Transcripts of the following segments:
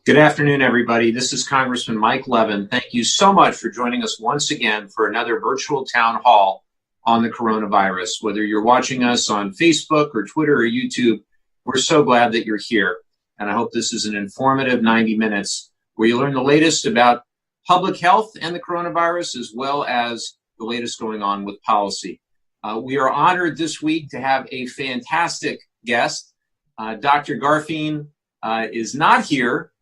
Good afternoon, everybody. This is Congressman Mike Levin. Thank you so much for joining us once again for another virtual town hall on the coronavirus. Whether you're watching us on Facebook or Twitter or YouTube, we're so glad that you're here. And I hope this is an informative 90 minutes where you learn the latest about public health and the coronavirus, as well as the latest going on with policy. We are honored this week to have a fantastic guest. Dr. Garfien is not here.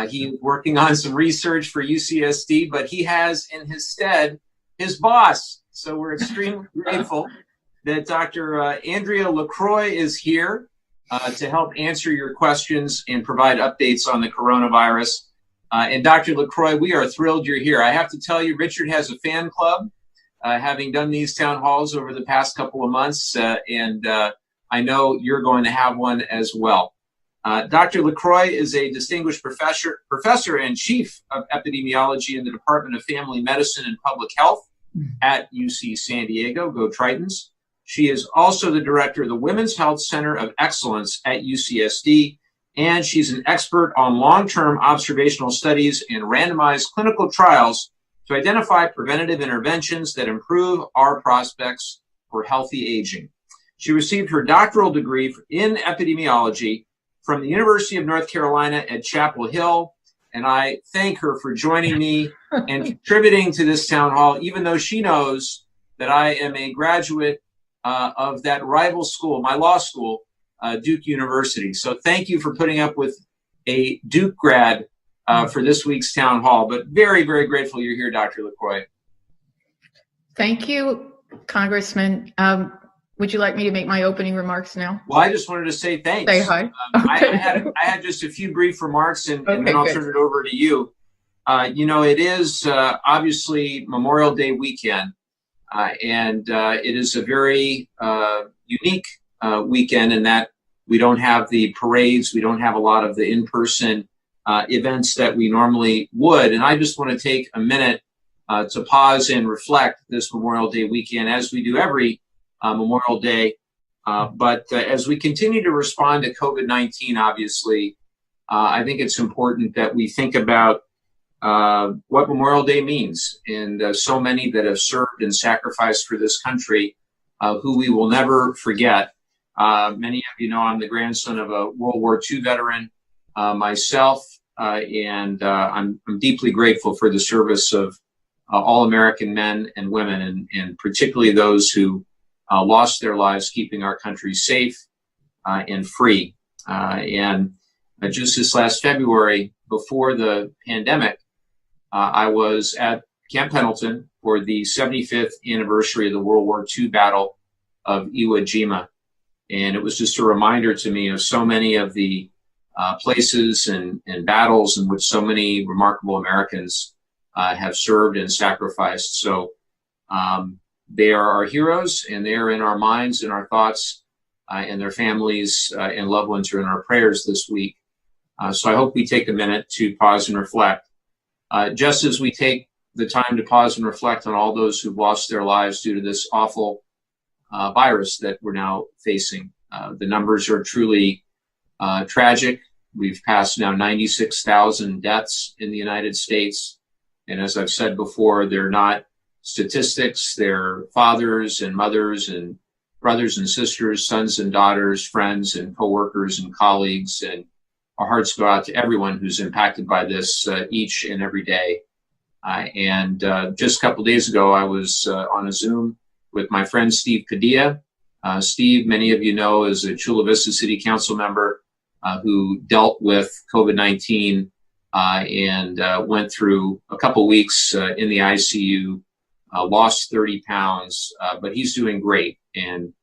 He's working on some research for UCSD, but he has in his stead his boss. So we're extremely grateful that Dr. Andrea LaCroix is here to help answer your questions and provide updates on the coronavirus. And Dr. LaCroix, we are thrilled you're here. I have to tell you, Richard has a fan club, having done these town halls over the past couple of months, and I know you're going to have one as well. Dr. LaCroix is a distinguished professor and chief of epidemiology in the Department of Family Medicine and Public Health at UC San Diego. Go Tritons. She is also the director of the Women's Health Center of Excellence at UCSD, and she's an expert on long-term observational studies and randomized clinical trials to identify preventative interventions that improve our prospects for healthy aging. She received her doctoral degree in epidemiology from the University of North Carolina at Chapel Hill, and I thank her for joining me and contributing to this town hall, even though she knows that I am a graduate of that rival school, my law school, Duke University. So thank you for putting up with a Duke grad for this week's town hall, but very, very grateful you're here, Dr. LaCroix. Thank you, Congressman. Would you like me to make my opening remarks now? Well, I just wanted to say thanks. Say hi. Okay. I had just a few brief remarks, and then I'll turn it over to you. It is obviously Memorial Day weekend, and it is a very unique weekend in that we don't have the parades, we don't have a lot of the in-person events that we normally would. And I just want to take a minute to pause and reflect this Memorial Day weekend, as we do every Memorial Day. But as we continue to respond to COVID-19, obviously, I think it's important that we think about what Memorial Day means. And so many that have served and sacrificed for this country, who we will never forget. Many of you know I'm the grandson of a World War II veteran myself, and I'm deeply grateful for the service of all American men and women, and particularly those who lost their lives keeping our country safe and free. And just this last February, before the pandemic, I was at Camp Pendleton for the 75th anniversary of the World War II Battle of Iwo Jima. And it was just a reminder to me of so many of the places and battles in which so many remarkable Americans have served and sacrificed. So they are our heroes, and they are in our minds and our thoughts, and their families and loved ones are in our prayers this week. So I hope we take a minute to pause and reflect. Just as we take the time to pause and reflect on all those who've lost their lives due to this awful virus that we're now facing. The numbers are truly tragic. We've passed now 96,000 deaths in the United States. And as I've said before, they're not statistics. They're fathers and mothers and brothers and sisters, sons and daughters, friends and coworkers and colleagues. And our hearts go out to everyone who's impacted by this each and every day. And just a couple of days ago, I was on a Zoom with my friend Steve Padilla. Steve, many of you know, is a Chula Vista City Council member who dealt with COVID-19 and went through a couple weeks in the ICU, lost 30 pounds, but he's doing great. And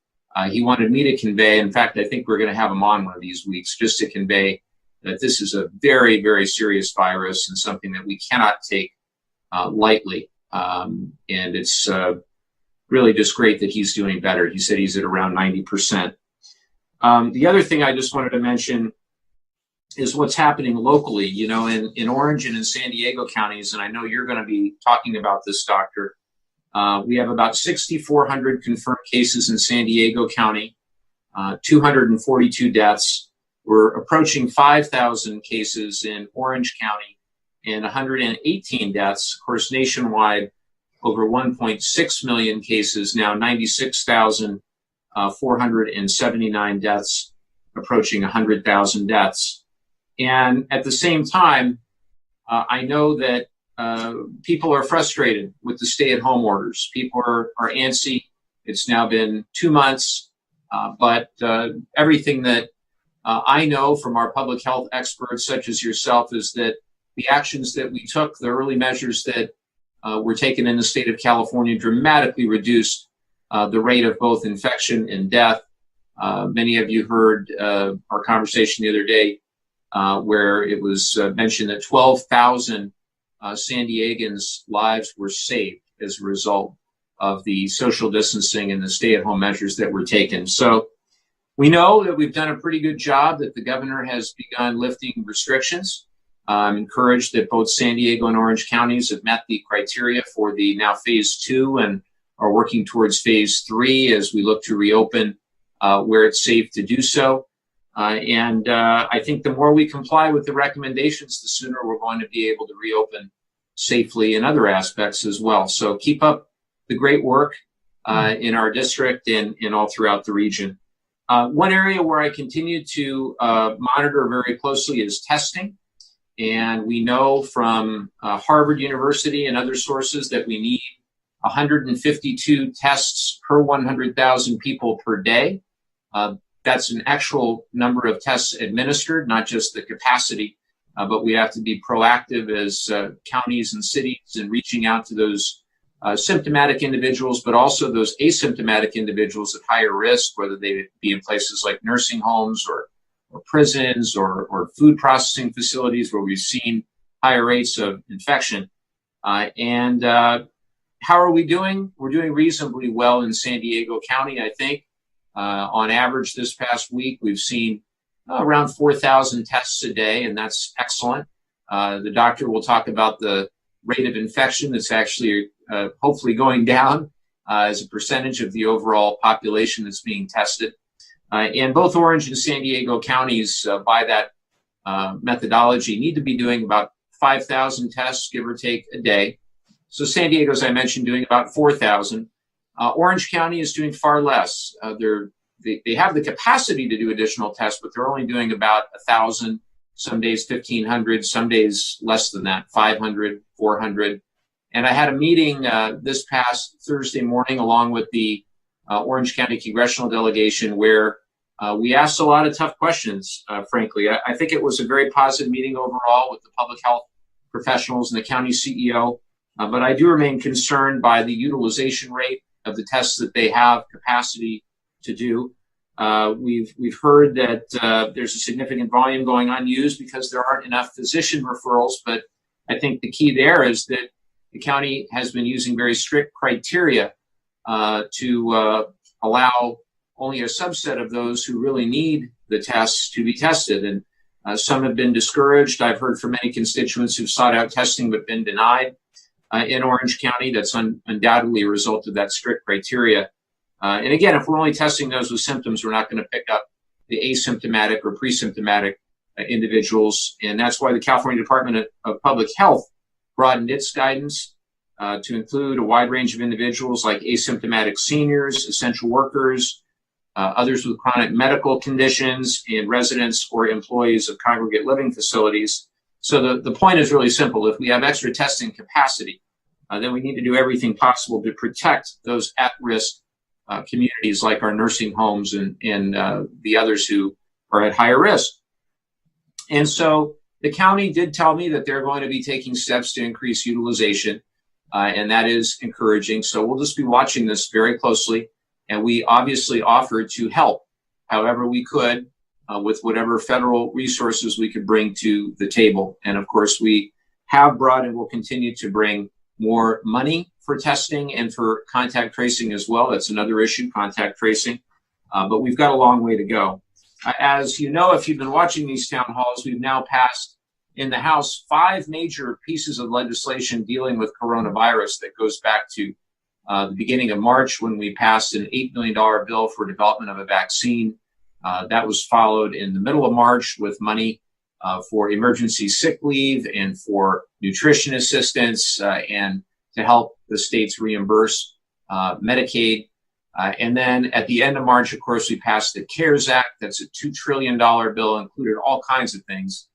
he wanted me to convey, in fact, I think we're going to have him on one of these weeks, just to convey that this is a very, very serious virus and something that we cannot take lightly. And it's really just great that he's doing better. He said he's at around 90%. The other thing I just wanted to mention is what's happening locally, in Orange and in San Diego counties. And I know you're going to be talking about this, Doctor. We have about 6,400 confirmed cases in San Diego County, 242 deaths. We're approaching 5,000 cases in Orange County and 118 deaths. Of course, nationwide, over 1.6 million cases now, 96,479 deaths, approaching 100,000 deaths. And at the same time, I know that people are frustrated with the stay-at-home orders. People are antsy. It's now been 2 months, but everything that I know from our public health experts, such as yourself, is that the actions that we took, the early measures that were taken in the state of California, dramatically reduced the rate of both infection and death. Many of you heard our conversation the other day where it was mentioned that 12,000 San Diegans' lives were saved as a result of the social distancing and the stay-at-home measures that were taken. So we know that we've done a pretty good job, that the governor has begun lifting restrictions. I'm encouraged that both San Diego and Orange counties have met the criteria for the now phase 2 and are working towards phase 3 as we look to reopen where it's safe to do so. And I think the more we comply with the recommendations, the sooner we're going to be able to reopen safely in other aspects as well. So keep up the great work in our district and all throughout the region. One area where I continue to monitor very closely is testing. And we know from Harvard University and other sources that we need 152 tests per 100,000 people per day. That's an actual number of tests administered, not just the capacity, but we have to be proactive as counties and cities in reaching out to those symptomatic individuals, but also those asymptomatic individuals at higher risk, whether they be in places like nursing homes or prisons or food processing facilities where we've seen higher rates of infection. And how are we doing? We're doing reasonably well in San Diego County, I think. On average, this past week, we've seen around 4,000 tests a day, and that's excellent. The doctor will talk about the rate of infection that's actually hopefully going down as a percentage of the overall population that's being tested. And both Orange and San Diego counties, by that methodology, need to be doing about 5,000 tests, give or take, a day. So San Diego, as I mentioned, doing about 4,000. Orange County is doing far less. They have the capacity to do additional tests, but they're only doing about 1,000, some days 1,500, some days less than that, 500, 400. And I had a meeting this past Thursday morning along with the Orange County congressional delegation where we asked a lot of tough questions, frankly. I think it was a very positive meeting overall with the public health professionals and the county CEO, but I do remain concerned by the utilization rate of the tests that they have capacity to do. We've heard that there's a significant volume going unused because there aren't enough physician referrals, but I think the key there is that the county has been using very strict criteria to allow only a subset of those who really need the tests to be tested. And some have been discouraged. I've heard from many constituents who've sought out testing but been denied in Orange County. That's undoubtedly a result of that strict criteria. And again, if we're only testing those with symptoms, we're not going to pick up the asymptomatic or pre-symptomatic individuals. And that's why the California Department of Public Health broadened its guidance to include a wide range of individuals like asymptomatic seniors, essential workers, others with chronic medical conditions, and residents or employees of congregate living facilities. So the point is really simple. If we have extra testing capacity, then we need to do everything possible to protect those at-risk communities like our nursing homes and the others who are at higher risk. And so the county did tell me that they're going to be taking steps to increase utilization, and that is encouraging. So we'll just be watching this very closely. And we obviously offered to help however we could with whatever federal resources we could bring to the table. And of course, we have brought and will continue to bring more money for testing and for contact tracing as well. That's another issue, contact tracing. But we've got a long way to go. As you know, if you've been watching these town halls, we've now passed in the House 5 major pieces of legislation dealing with coronavirus that goes back to the beginning of March when we passed an $8 million bill for development of a vaccine. That was followed in the middle of March with money for emergency sick leave and for nutrition assistance and to help the states reimburse Medicaid. And then at the end of March, of course, we passed the CARES Act. That's a $2 trillion bill, included all kinds of things.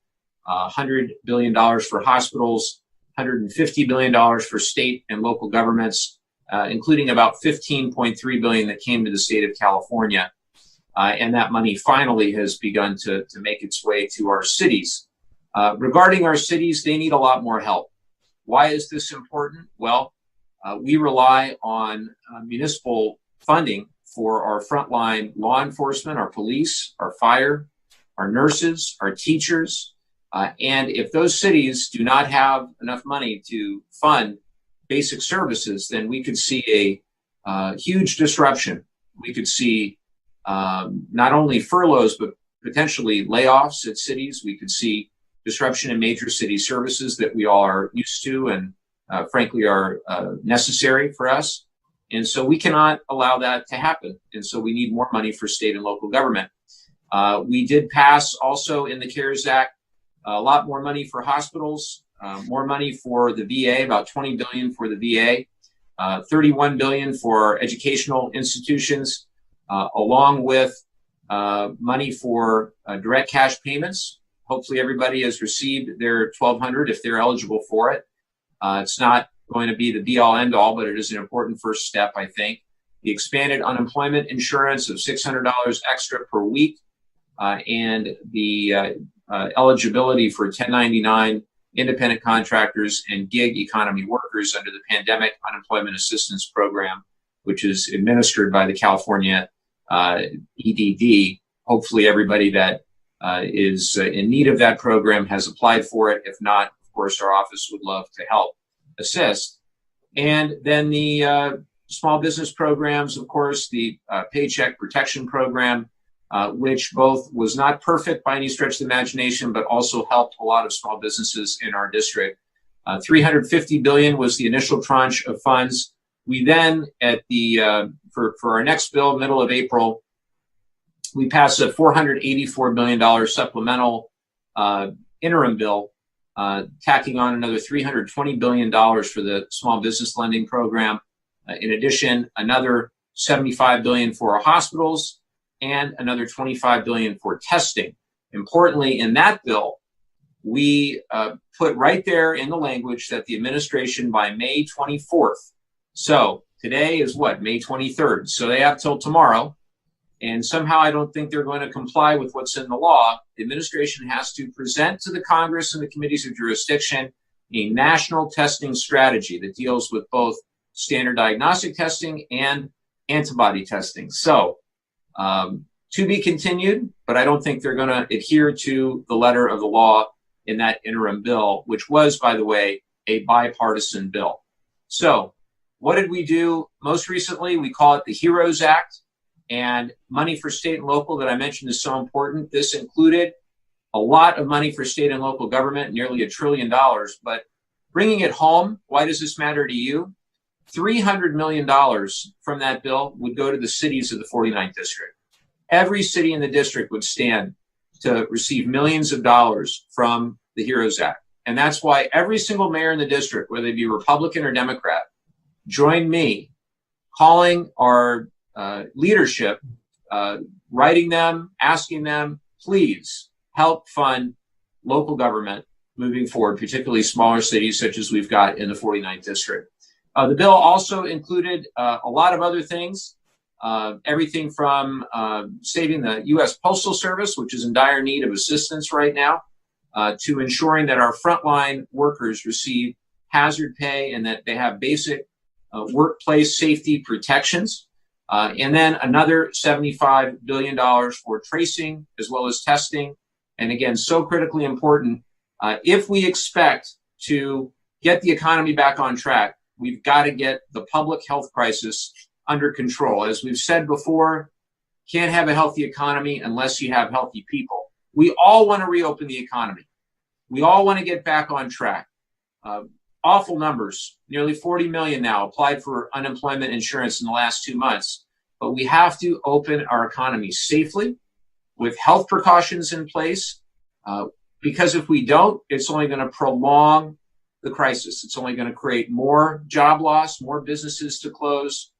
$100 billion for hospitals, $150 billion for state and local governments, including about $15.3 billion that came to the state of California. And that money finally has begun to make its way to our cities. Regarding our cities, they need a lot more help. Why is this important? Well, we rely on municipal funding for our frontline law enforcement, our police, our fire, our nurses, our teachers. And if those cities do not have enough money to fund basic services, then we could see a huge disruption. We could see not only furloughs, but potentially layoffs at cities. We could see disruption in major city services that we all are used to and frankly are necessary for us. And so we cannot allow that to happen. And so we need more money for state and local government. We did pass also in the CARES Act a lot more money for hospitals, more money for the VA, about $20 billion for the VA, $31 billion for educational institutions, along with money for direct cash payments. Hopefully everybody has received their $1,200 if they're eligible for it. It's not going to be the be-all, end-all, but it is an important first step, I think. The expanded unemployment insurance of $600 extra per week, and the eligibility for 1099 independent contractors and gig economy workers under the Pandemic Unemployment Assistance Program, which is administered by the California EDD. Hopefully everybody that is in need of that program has applied for it. If not, of course, our office would love to help assist. And then the small business programs, of course, the Paycheck Protection Program, which both was not perfect by any stretch of the imagination, but also helped a lot of small businesses in our district. $350 billion was the initial tranche of funds. We then, at the for our next bill, middle of April, we passed a $484 billion supplemental interim bill, tacking on another $320 billion for the small business lending program. In addition, another $75 billion for our hospitals and another $25 billion for testing. Importantly, in that bill, we put right there in the language that the administration by May 24th, so today is what, May 23rd, so they have till tomorrow, and somehow I don't think they're going to comply with what's in the law. The administration has to present to the Congress and the committees of jurisdiction a national testing strategy that deals with both standard diagnostic testing and antibody testing. So, to be continued, but I don't think they're going to adhere to the letter of the law in that interim bill, which was, by the way, a bipartisan bill. So what did we do most recently? We call it the HEROES Act, and money for state and local that I mentioned is so important. This included a lot of money for state and local government, nearly $1 trillion, but bringing it home, why does this matter to you? $300 million from that bill would go to the cities of the 49th district. Every city in the district would stand to receive millions of dollars from the HEROES Act. And that's why every single mayor in the district, whether they be Republican or Democrat, joined me calling our leadership, writing them, asking them, please help fund local government moving forward, particularly smaller cities such as we've got in the 49th district. The bill also included a lot of other things, everything from saving the U.S. Postal Service, which is in dire need of assistance right now, to ensuring that our frontline workers receive hazard pay and that they have basic workplace safety protections. And then another $75 billion for tracing as well as testing. And again, so critically important. If we expect to get the economy back on track, we've got to get the public health crisis under control. As we've said before, can't have a healthy economy unless you have healthy people. We all want to reopen the economy. We all want to get back on track. Awful numbers, nearly 40 million now applied for unemployment insurance in the last 2 months. But we have to open our economy safely. with health precautions in place, because if we don't, it's only going to prolong the crisis. It's only going to create more job loss, more businesses to close,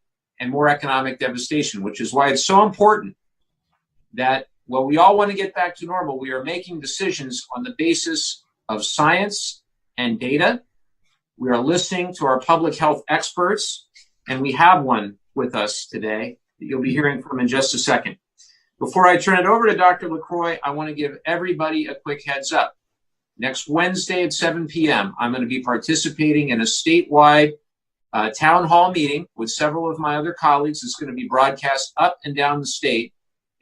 and more economic devastation, which is why it's so important that while we all want to get back to normal, we are making decisions on the basis of science and data. We are listening to our public health experts, and we have one with us today that you'll be hearing from in just a second. Before I turn it over to Dr. LaCroix, I want to give everybody a quick heads up. Next Wednesday at 7 p.m., I'm going to be participating in a statewide town hall meeting with several of my other colleagues. It's going to be broadcast up and down the state.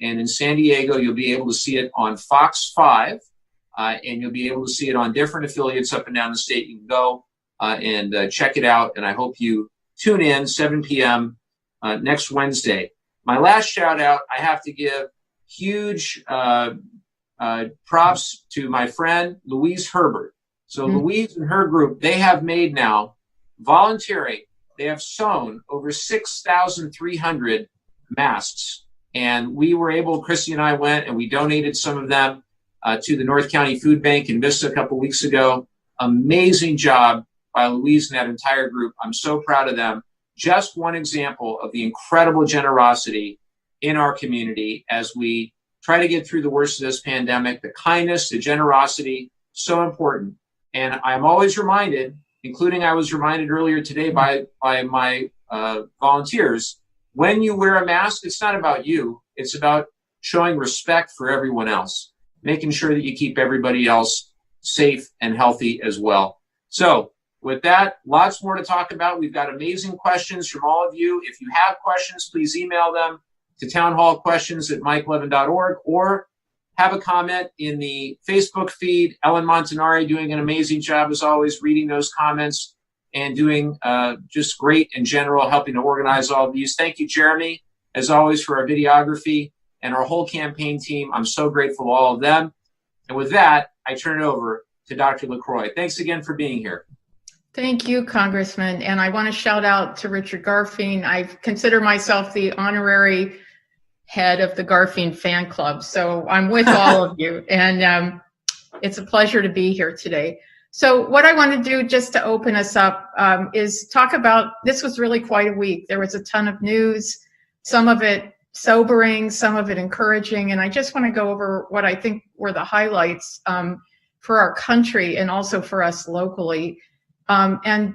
And in San Diego, you'll be able to see it on Fox 5, and you'll be able to see it on different affiliates up and down the state. You can go and check it out, and I hope you tune in 7 p.m. Next Wednesday. My last shout out, I have to give huge props to my friend Louise Herbert. So Louise and her group, they have made now volunteering. They have sewn over 6,300 masks. And we were able, Christy and I went and we donated some of them to the North County Food Bank in Vista a couple weeks ago. Amazing job by Louise and that entire group. I'm so proud of them. Just one example of the incredible generosity in our community as we try to get through the worst of this pandemic. The kindness, the generosity, so important. And I'm always reminded, including I was reminded earlier today by my volunteers, when you wear a mask, it's not about you. It's about showing respect for everyone else, making sure that you keep everybody else safe and healthy as well. So with that, lots more to talk about. We've got amazing questions from all of you. If you have questions, please email them to townhallquestions@mikelevin.org or have a comment in the Facebook feed. Ellen Montanari doing an amazing job, as always, reading those comments and doing just great in general, helping to organize all of these. Thank you, Jeremy, as always, for our videography and our whole campaign team. I'm so grateful to all of them. And with that, I turn it over to Dr. LaCroix. Thanks again for being here. Thank you, Congressman. And I want to shout out to Richard Garfien. I consider myself the honorary head of the Garfien fan club. So I'm with all of you. And it's a pleasure to be here today. So what I want to do just to open us up is talk about, this was really quite a week. There was a ton of news, some of it sobering, some of it encouraging. And I just want to go over what I think were the highlights for our country and also for us locally. And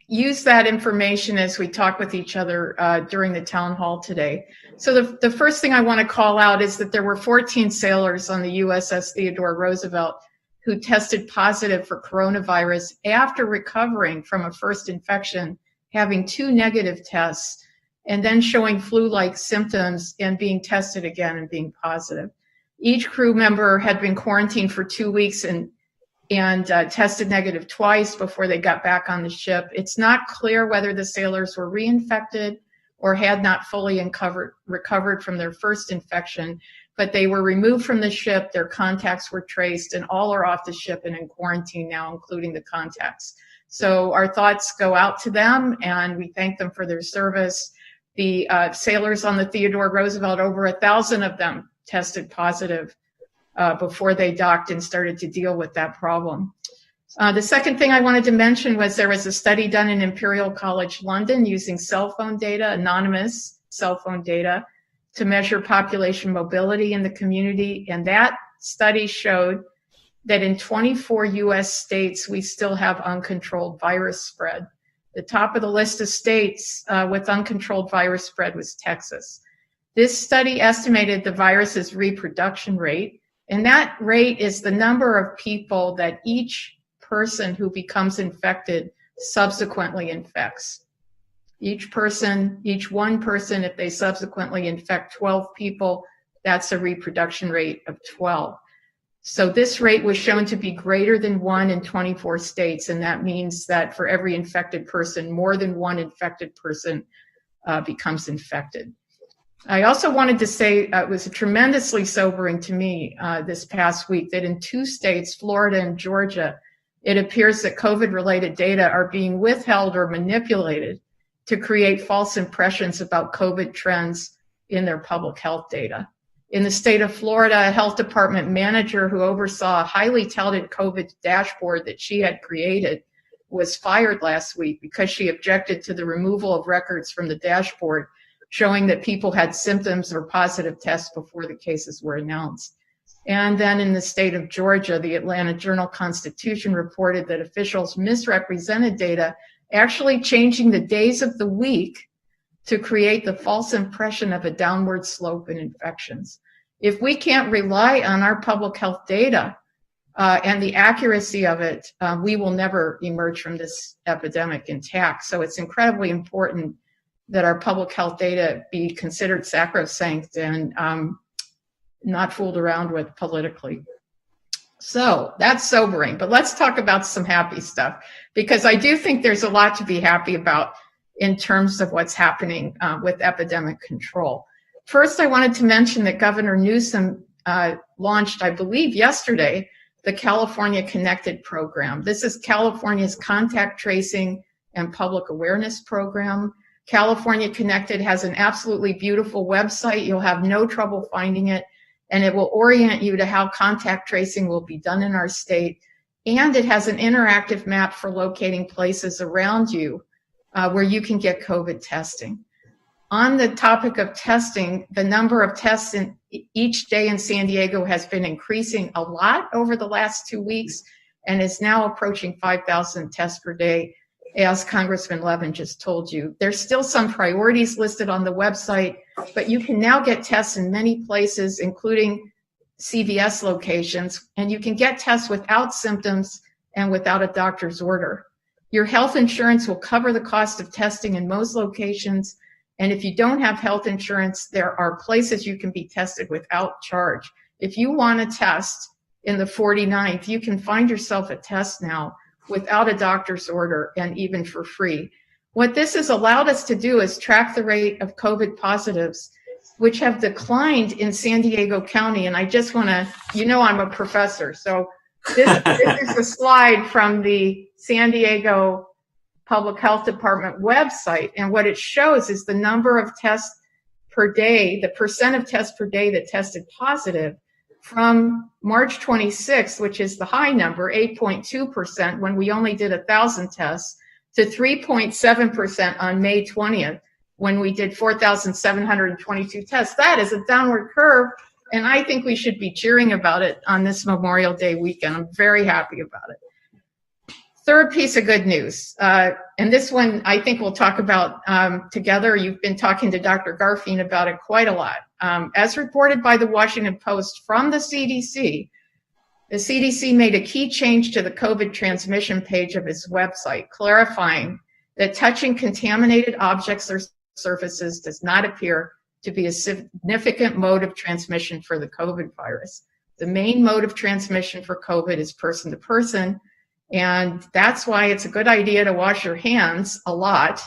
use that information as we talk with each other during the town hall today. So the first thing I want to call out is that there were 14 sailors on the USS Theodore Roosevelt who tested positive for coronavirus after recovering from a first infection, having 2 negative tests, and then showing flu-like symptoms and being tested again and being positive. Each crew member had been quarantined for 2 weeks and tested negative twice before they got back on the ship. It's not clear whether the sailors were reinfected or had not fully recovered from their first infection, but they were removed from the ship, their contacts were traced, and all are off the ship and in quarantine now, including the contacts. So our thoughts go out to them, and we thank them for their service. The sailors on the Theodore Roosevelt, over 1,000 of them tested positive before they docked and started to deal with that problem. The second thing I wanted to mention was there was a study done in Imperial College London using cell phone data, anonymous cell phone data, to measure population mobility in the community. And that study showed that in 24 US states, we still have uncontrolled virus spread. The top of the list of states with uncontrolled virus spread was Texas. This study estimated the virus's reproduction rate, and that rate is the number of people that each person who becomes infected subsequently infects. Each one person, if they subsequently infect 12 people, that's a reproduction rate of 12. So this rate was shown to be greater than 1 in 24 states, and that means that for every infected person, more than 1 infected person becomes infected. I also wanted to say it was tremendously sobering to me this past week that in 2 states, Florida and Georgia, it appears that COVID-related data are being withheld or manipulated to create false impressions about COVID trends in their public health data. In the state of Florida, a health department manager who oversaw a highly touted COVID dashboard that she had created was fired last week because she objected to the removal of records from the dashboard showing that people had symptoms or positive tests before the cases were announced. And then in the state of Georgia, the Atlanta Journal-Constitution reported that officials misrepresented data, actually changing the days of the week to create the false impression of a downward slope in infections. If we can't rely on our public health data and the accuracy of it, we will never emerge from this epidemic intact. So it's incredibly important that our public health data be considered sacrosanct and not fooled around with politically. So that's sobering, but let's talk about some happy stuff, because I do think there's a lot to be happy about in terms of what's happening with epidemic control. First, I wanted to mention that Governor Newsom launched, I believe yesterday, the California Connected program. This is California's contact tracing and public awareness program. California Connected has an absolutely beautiful website. You'll have no trouble finding it, and it will orient you to how contact tracing will be done in our state. And it has an interactive map for locating places around you where you can get COVID testing. On the topic of testing, the number of tests in each day in San Diego has been increasing a lot over the last 2 weeks and is now approaching 5,000 tests per day, as Congressman Levin just told you. There's still some priorities listed on the website, but you can now get tests in many places, including CVS locations, and you can get tests without symptoms and without a doctor's order. Your health insurance will cover the cost of testing in most locations, and if you don't have health insurance, there are places you can be tested without charge. If you want a test in the 49th, you can find yourself a test now without a doctor's order and even for free. What this has allowed us to do is track the rate of COVID positives, which have declined in San Diego County. And I just want to, I'm a professor, so this is a slide from the San Diego Public Health Department website. And what it shows is the number of tests per day, the percent of tests per day that tested positive from March 26th, which is the high number, 8.2%, when we only did 1,000 tests, to 3.7% on May 20th, when we did 4,722 tests. That is a downward curve, and I think we should be cheering about it on this Memorial Day weekend. I'm very happy about it. Third piece of good news, and this one I think we'll talk about together. You've been talking to Dr. Garfien about it quite a lot. As reported by the Washington Post from the CDC made a key change to the COVID transmission page of its website, clarifying that touching contaminated objects or surfaces does not appear to be a significant mode of transmission for the COVID virus. The main mode of transmission for COVID is person to person, and that's why it's a good idea to wash your hands a lot,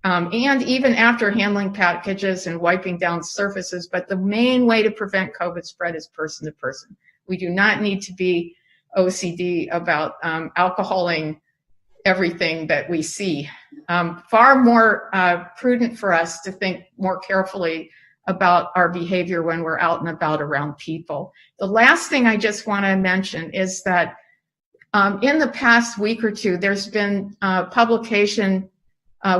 and even after handling packages and wiping down surfaces. But the main way to prevent COVID spread is person to person. We do not need to be OCD about alcoholing everything that we see. Far more prudent for us to think more carefully about our behavior when we're out and about around people. The last thing I just want to mention is that in the past week or two, there's been publication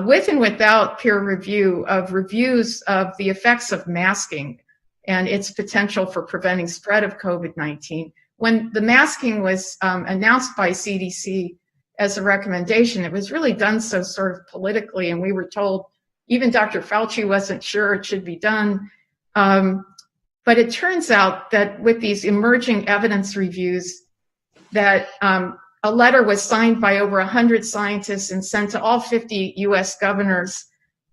with and without peer review of reviews of the effects of masking and its potential for preventing spread of COVID-19. When the masking was announced by CDC as a recommendation, it was really done so sort of politically, and we were told, even Dr. Fauci wasn't sure it should be done. But it turns out that with these emerging evidence reviews, that a letter was signed by over 100 scientists and sent to all 50 US governors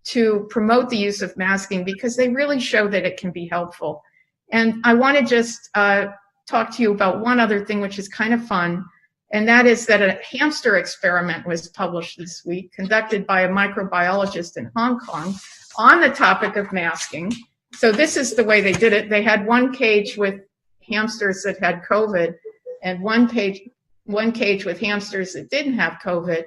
to promote the use of masking, because they really show that it can be helpful. And I want to just talk to you about one other thing, which is kind of fun, and that is that a hamster experiment was published this week, conducted by a microbiologist in Hong Kong on the topic of masking. So this is the way they did it. They had one cage with hamsters that had COVID, and one cage with hamsters that didn't have COVID.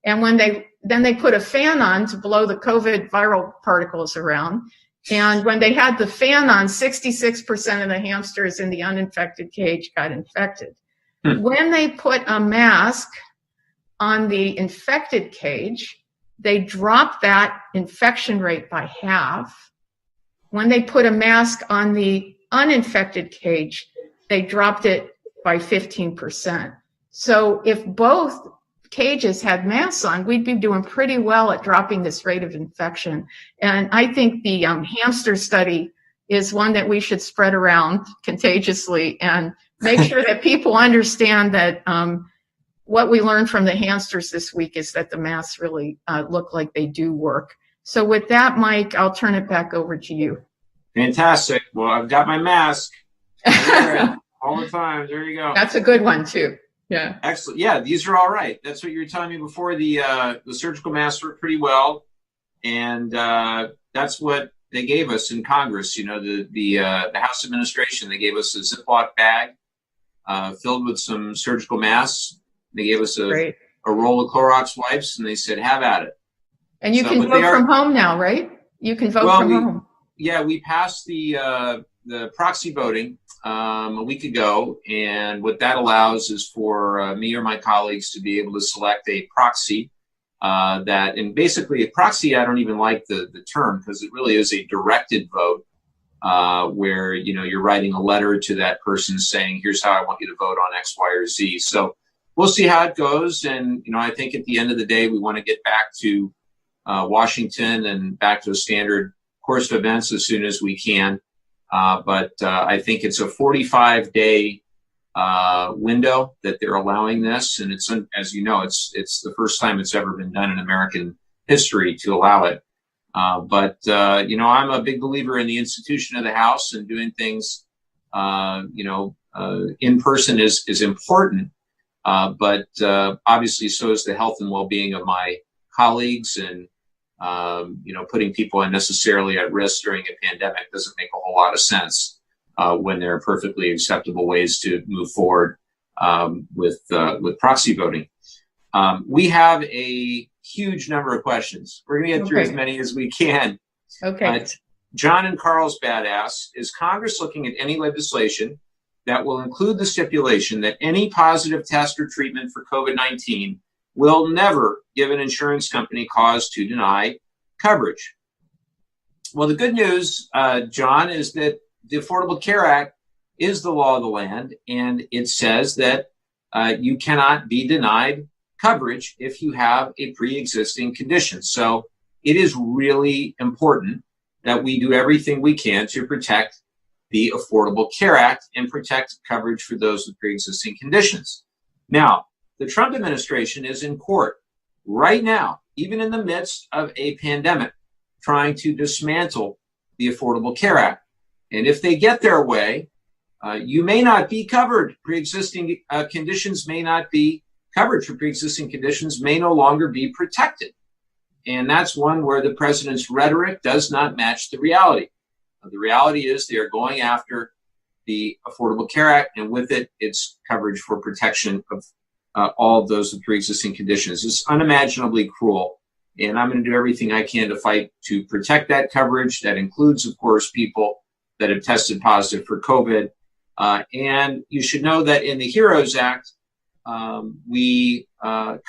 And when they put a fan on to blow the COVID viral particles around, And when they had the fan on, 66% of the hamsters in the uninfected cage got infected. When they put a mask on the infected cage, they dropped that infection rate by half. When they put a mask on the uninfected cage, they dropped it by 15%. So if both cages had masks on, we'd be doing pretty well at dropping this rate of infection. And I think the hamster study is one that we should spread around contagiously and make sure that people understand that what we learned from the hamsters this week is that the masks really look like they do work. So with that, Mike, I'll turn it back over to you. Fantastic. Well, I've got my mask. I wear it all the time. There you go. That's a good one too. Yeah. Excellent. Yeah, these are all right. That's what you were telling me before. The surgical masks work pretty well, and that's what they gave us in Congress. You know, the House administration, they gave us a Ziploc bag filled with some surgical masks. They gave us a roll of Clorox wipes, and they said, "Have at it." And you can vote from home now, right? You can vote from home. Yeah, we passed the proxy voting a week ago, and what that allows is for me or my colleagues to be able to select a proxy and basically a proxy, I don't even like the term because it really is a directed vote where, you know, you're writing a letter to that person saying, here's how I want you to vote on X, Y, or Z. So we'll see how it goes. And, you know, I think at the end of the day, we want to get back to Washington and back to a standard course of events as soon as we can. But I think it's a 45-day window that they're allowing this. And it's, as you know, it's the first time it's ever been done in American history to allow it. But you know, I'm a big believer in the institution of the House, and doing things, in person is important. But obviously, so is the health and well-being of my colleagues, and putting people unnecessarily at risk during a pandemic doesn't make a whole lot of sense when there are perfectly acceptable ways to move forward with proxy voting. We have a huge number of questions. We're going to get through as many as we can. Okay. John and Carlsbad asks, is Congress looking at any legislation that will include the stipulation that any positive test or treatment for COVID-19 will never give an insurance company cause to deny coverage? Well, the good news, John, is that the Affordable Care Act is the law of the land, and it says that you cannot be denied coverage if you have a pre-existing condition. So it is really important that we do everything we can to protect the Affordable Care Act and protect coverage for those with pre-existing conditions. Now, the Trump administration is in court right now, even in the midst of a pandemic, trying to dismantle the Affordable Care Act. And if they get their way, you may not be covered. Pre-existing conditions may not be coverage for pre-existing conditions may no longer be protected. And that's one where the president's rhetoric does not match the reality. The reality is they are going after the Affordable Care Act, and with it, it's coverage for protection of all of those with pre-existing conditions. It's unimaginably cruel, and I'm going to do everything I can to fight to protect that coverage. That includes, of course, people that have tested positive for COVID. And you should know that in the HEROES Act, we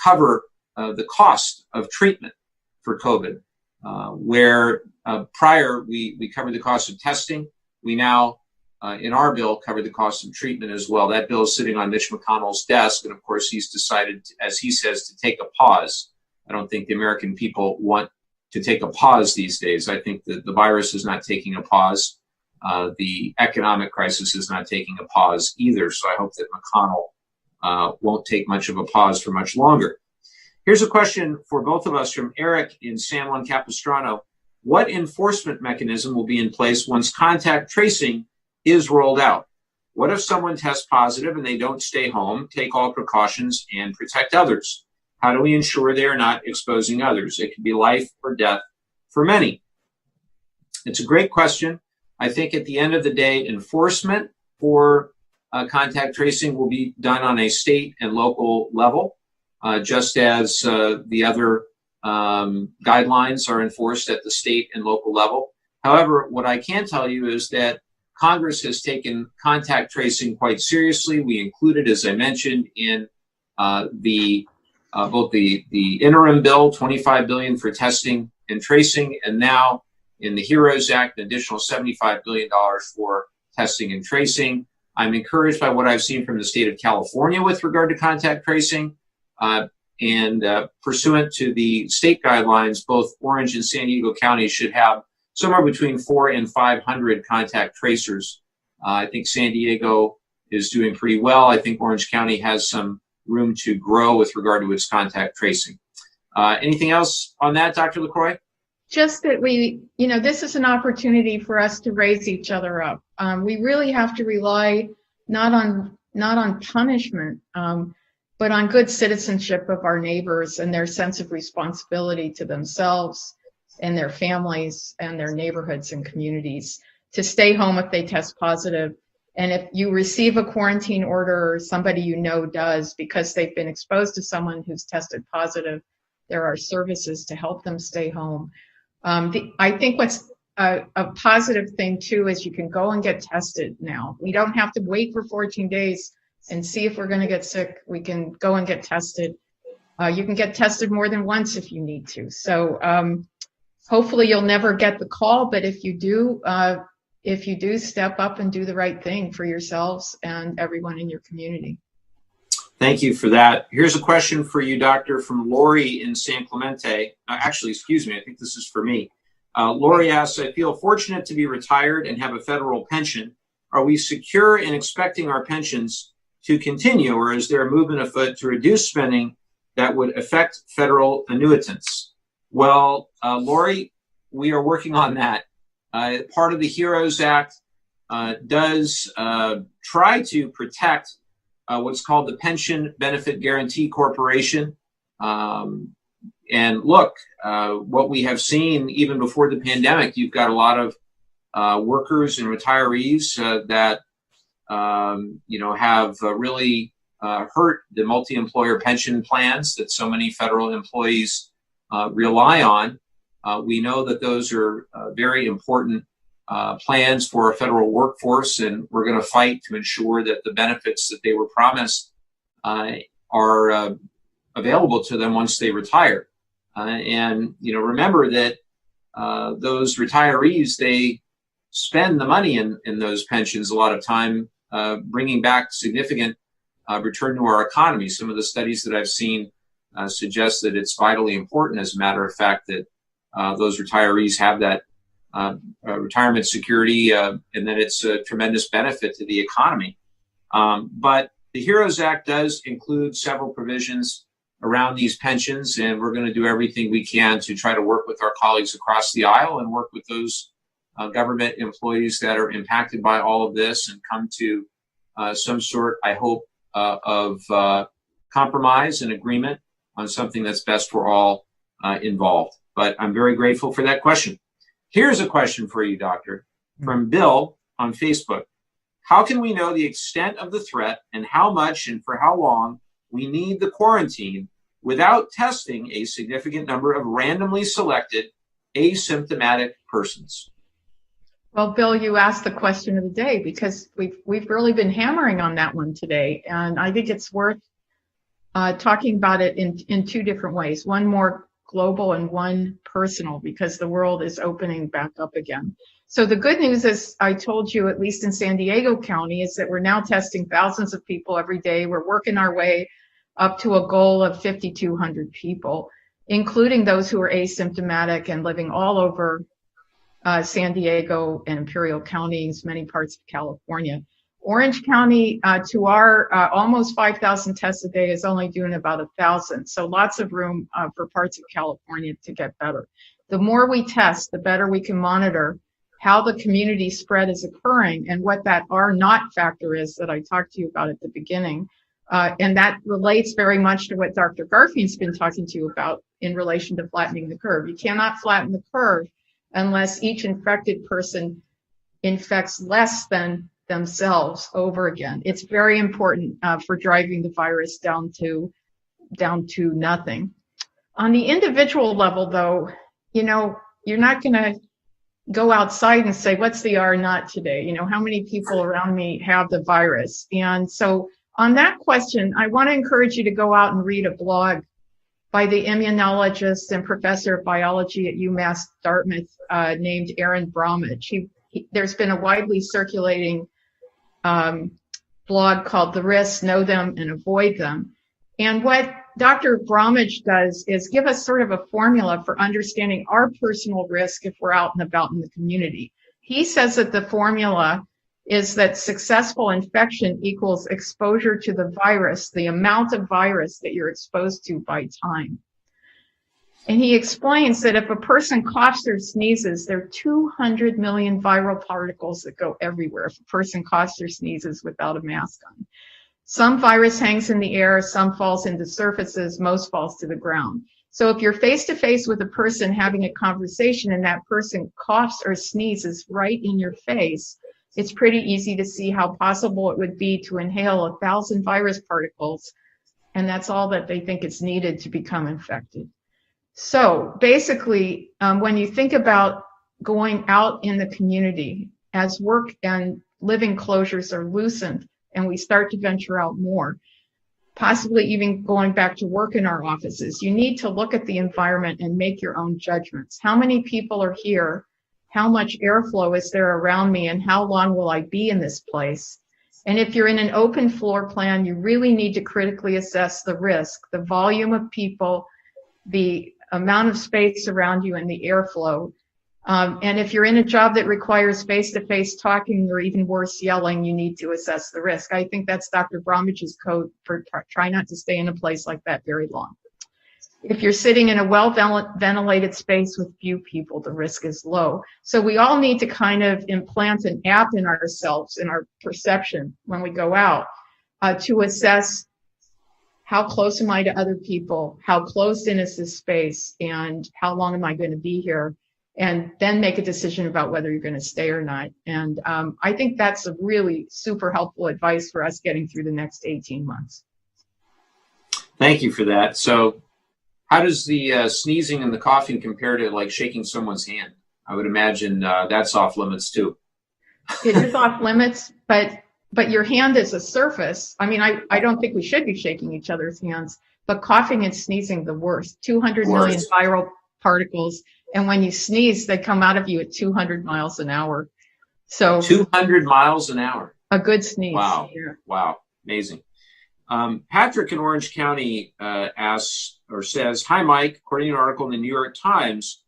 cover the cost of treatment for COVID, where prior we covered the cost of testing. We now, in our bill, cover the cost of treatment as well. That bill is sitting on Mitch McConnell's desk, and of course he's decided, as he says, to take a pause. I don't think the American people want to take a pause these days. I think that the virus is not taking a pause. The economic crisis is not taking a pause either. So I hope that McConnell won't take much of a pause for much longer. Here's a question for both of us from Eric in San Juan Capistrano. What enforcement mechanism will be in place once contact tracing is rolled out? What if someone tests positive and they don't stay home, take all precautions, and protect others? How do we ensure they are not exposing others? It could be life or death for many. It's a great question. I think at the end of the day, enforcement for contact tracing will be done on a state and local level, just as the other guidelines are enforced at the state and local level. However, what I can tell you is that Congress has taken contact tracing quite seriously. We included, as I mentioned, in both the interim bill, $25 billion for testing and tracing, and now in the HEROES Act, an additional $75 billion for testing and tracing. I'm encouraged by what I've seen from the state of California with regard to contact tracing. Pursuant to the state guidelines, both Orange and San Diego counties should have somewhere between 400 and 500 contact tracers. I think San Diego is doing pretty well. I think Orange County has some room to grow with regard to its contact tracing. Anything else on that, Dr. LaCroix? Just that this is an opportunity for us to raise each other up. We really have to rely not on punishment, but on good citizenship of our neighbors and their sense of responsibility to themselves and their families and their neighborhoods and communities to stay home if they test positive. And if you receive a quarantine order or somebody you know does because they've been exposed to someone who's tested positive, there are services to help them stay home. I think what's a positive thing too is you can go and get tested now. We don't have to wait for 14 days and see if we're going to get sick. We can go and get tested. You can get tested more than once if you need to. So hopefully you'll never get the call, but if you do, step up and do the right thing for yourselves and everyone in your community. Thank you for that. Here's a question for you, Doctor, from Lori in San Clemente. Actually, excuse me, I think this is for me. Lori asks, I feel fortunate to be retired and have a federal pension. Are we secure in expecting our pensions to continue, or is there a movement afoot to reduce spending that would affect federal annuitants? Well, Lori, we are working on that. Part of the HEROES Act does try to protect what's called the Pension Benefit Guaranty Corporation. And look, what we have seen even before the pandemic, you've got a lot of workers and retirees that have really hurt the multi-employer pension plans that so many federal employees rely on. We know that those are very important plans for a federal workforce, and we're going to fight to ensure that the benefits that they were promised are available to them once they retire. Remember that those retirees, they spend the money in those pensions a lot of time, bringing back significant return to our economy. Some of the studies that I've seen suggest that it's vitally important, as a matter of fact, that those retirees have that retirement security, and that it's a tremendous benefit to the economy. But the HEROES Act does include several provisions around these pensions, and we're going to do everything we can to try to work with our colleagues across the aisle and work with those government employees that are impacted by all of this and come to some sort, I hope, of compromise and agreement on something that's best for all involved. But I'm very grateful for that question. Here's a question for you, Doctor, from Bill on Facebook. How can we know the extent of the threat and how much and for how long we need the quarantine without testing a significant number of randomly selected asymptomatic persons? Well, Bill, you asked the question of the day because we've really been hammering on that one today, and I think it's worth talking about it in two different ways. One more global and one personal, because the world is opening back up again. So the good news, as I told you, at least in San Diego County, is that we're now testing thousands of people every day. We're working our way up to a goal of 5,200 people, including those who are asymptomatic and living all over San Diego and Imperial counties, many parts of California. Orange County, to our almost 5,000 tests a day, is only doing about 1,000. So lots of room for parts of California to get better. The more we test, the better we can monitor how the community spread is occurring and what that R0 factor is that I talked to you about at the beginning. And that relates very much to what Dr. Garfield's been talking to you about in relation to flattening the curve. You cannot flatten the curve unless each infected person infects less than themselves over again. It's very important for driving the virus down to nothing. On the individual level, though, you're not going to go outside and say, what's the R not today? You know, how many people around me have the virus? And so on that question, I want to encourage you to go out and read a blog by the immunologist and professor of biology at UMass Dartmouth named Aaron Bromwich. There's been a widely circulating blog called The Risks, Know Them and Avoid Them. And what Dr. Bromwich does is give us sort of a formula for understanding our personal risk if we're out and about in the community. He says that the formula is that successful infection equals exposure to the virus, the amount of virus that you're exposed to by time. And he explains that if a person coughs or sneezes, there are 200 million viral particles that go everywhere if a person coughs or sneezes without a mask on. Some virus hangs in the air, some falls into surfaces, most falls to the ground. So if you're face-to-face with a person having a conversation and that person coughs or sneezes right in your face, it's pretty easy to see how possible it would be to inhale 1,000 virus particles, and that's all that they think is needed to become infected. So basically, when you think about going out in the community as work and living closures are loosened and we start to venture out more, possibly even going back to work in our offices, you need to look at the environment and make your own judgments. How many people are here? How much airflow is there around me? And how long will I be in this place? And if you're in an open floor plan, you really need to critically assess the risk, the volume of people, the amount of space around you, and the airflow. And if you're in a job that requires face-to-face talking or even worse, yelling, you need to assess the risk. I think that's Dr. Bromwich's code for try not to stay in a place like that very long. If you're sitting in a well-ventilated space with few people, the risk is low. So we all need to kind of implant an app in ourselves, in our perception when we go out, to assess how close am I to other people, how closed in is this space, and how long am I going to be here, and then make a decision about whether you're going to stay or not. And I think that's a really super helpful advice for us getting through the next 18 months. Thank you for that. So how does the sneezing and the coughing compare to like shaking someone's hand? I would imagine that's off limits too. It is off limits, but your hand is a surface. I mean, I don't think we should be shaking each other's hands, but coughing and sneezing, the worst. 200 million viral particles. And when you sneeze, they come out of you at 200 miles an hour. So 200 miles an hour. A good sneeze. Wow. Yeah. Wow. Amazing. Patrick in Orange County asks or says, "Hi, Mike. According to an article in the New York Times,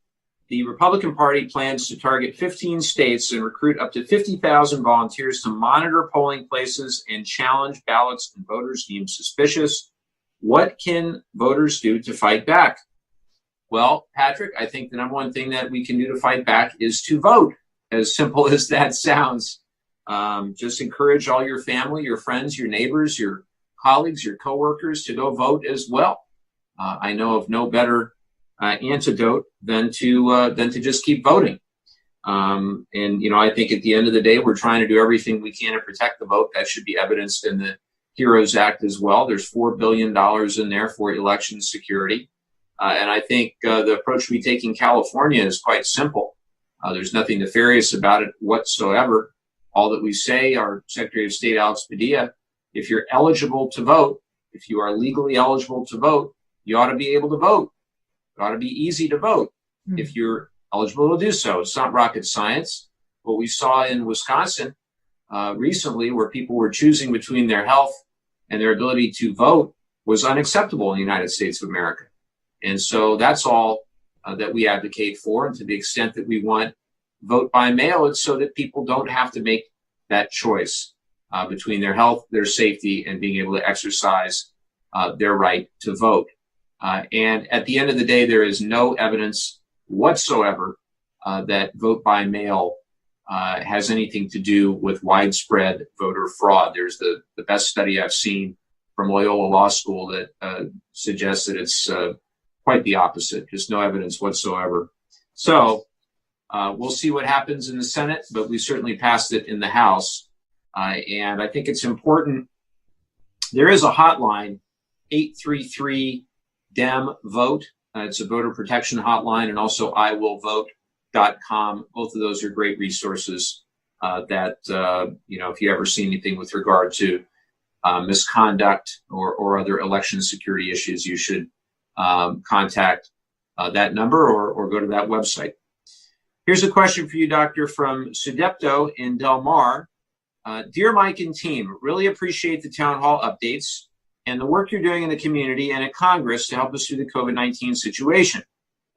the Republican Party plans to target 15 states and recruit up to 50,000 volunteers to monitor polling places and challenge ballots and voters deemed suspicious. What can voters do to fight back?" Well, Patrick, I think the number one thing that we can do to fight back is to vote, as simple as that sounds. Just encourage all your family, your friends, your neighbors, your colleagues, your coworkers to go vote as well. I know of no better antidote than to just keep voting. And, you know, I think at the end of the day, we're trying to do everything we can to protect the vote. That should be evidenced in the HEROES Act as well. There's $4 billion in there for election security. And I think the approach we take in California is quite simple. There's nothing nefarious about it whatsoever. All that we say, our Secretary of State, Alex Padilla, if you're eligible to vote, if you are legally eligible to vote, you ought to be able to vote. It ought to be easy to vote if you're eligible to do so. It's not rocket science. What we saw in Wisconsin recently, where people were choosing between their health and their ability to vote, was unacceptable in the United States of America. And so that's all that we advocate for. And to the extent that we want vote by mail, it's so that people don't have to make that choice between their health, their safety, and being able to exercise their right to vote. And at the end of the day, there is no evidence whatsoever that vote by mail has anything to do with widespread voter fraud. There's the best study I've seen from Loyola Law School that suggests that it's quite the opposite, just no evidence whatsoever. So we'll see what happens in the Senate, but we certainly passed it in the House. And I think it's important. There is a hotline, 833-DEM-VOTE. It's a voter protection hotline, and also I Will Vote Both of those are great resources that, if you ever see anything with regard to misconduct or other election security issues, you should contact that number or go to that website. Here's a question for you, Doctor, from Sudepto in Del Mar. Dear Mike and team, really appreciate the town hall updates and the work you're doing in the community and at Congress to help us through the COVID-19 situation.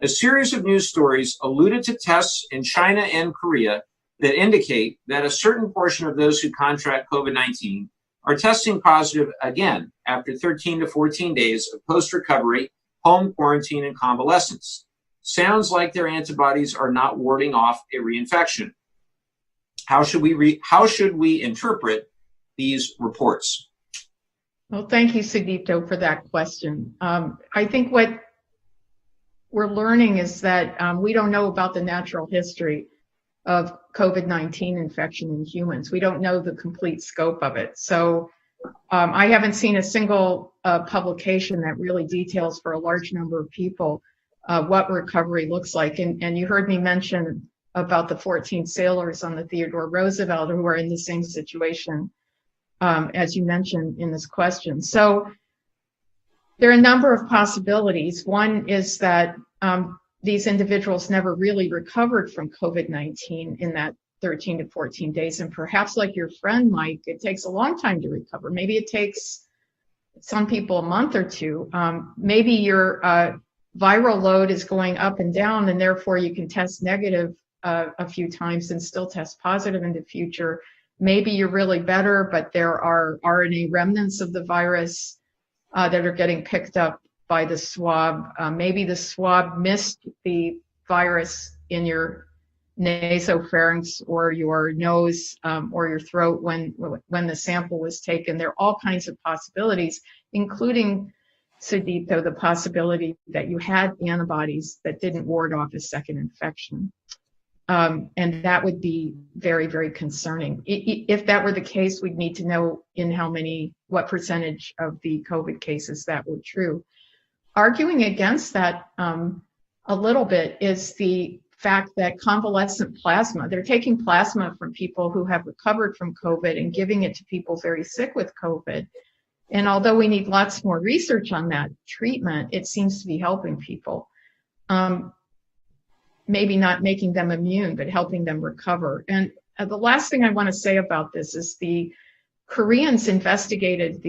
A series of news stories alluded to tests in China and Korea that indicate that a certain portion of those who contract COVID-19 are testing positive again after 13 to 14 days of post-recovery, home quarantine, and convalescence. Sounds like their antibodies are not warding off a reinfection. How should we interpret these reports? Well, thank you, Sudipto, for that question. I think what we're learning is that we don't know about the natural history of COVID-19 infection in humans. We don't know the complete scope of it. So I haven't seen a single publication that really details for a large number of people what recovery looks like. And you heard me mention about the 14 sailors on the Theodore Roosevelt who are in the same situation as you mentioned in this question. So there are a number of possibilities. One is that these individuals never really recovered from COVID-19 in that 13 to 14 days. And perhaps like your friend, Mike, it takes a long time to recover. Maybe it takes some people a month or two. Maybe your viral load is going up and down, and therefore you can test negative a few times and still test positive in the future. Maybe you're really better, but there are RNA remnants of the virus that are getting picked up by the swab. Maybe the swab missed the virus in your nasopharynx or your nose or your throat when the sample was taken. There are all kinds of possibilities, including, Sudipto, the possibility that you had antibodies that didn't ward off a second infection. And that would be very, very concerning. If that were the case, we'd need to know what percentage of the COVID cases that were true. Arguing against that a little bit is the fact that convalescent plasma, they're taking plasma from people who have recovered from COVID and giving it to people very sick with COVID. And although we need lots more research on that treatment, it seems to be helping people. Maybe not making them immune, but helping them recover. And the last thing I want to say about this is the Koreans investigated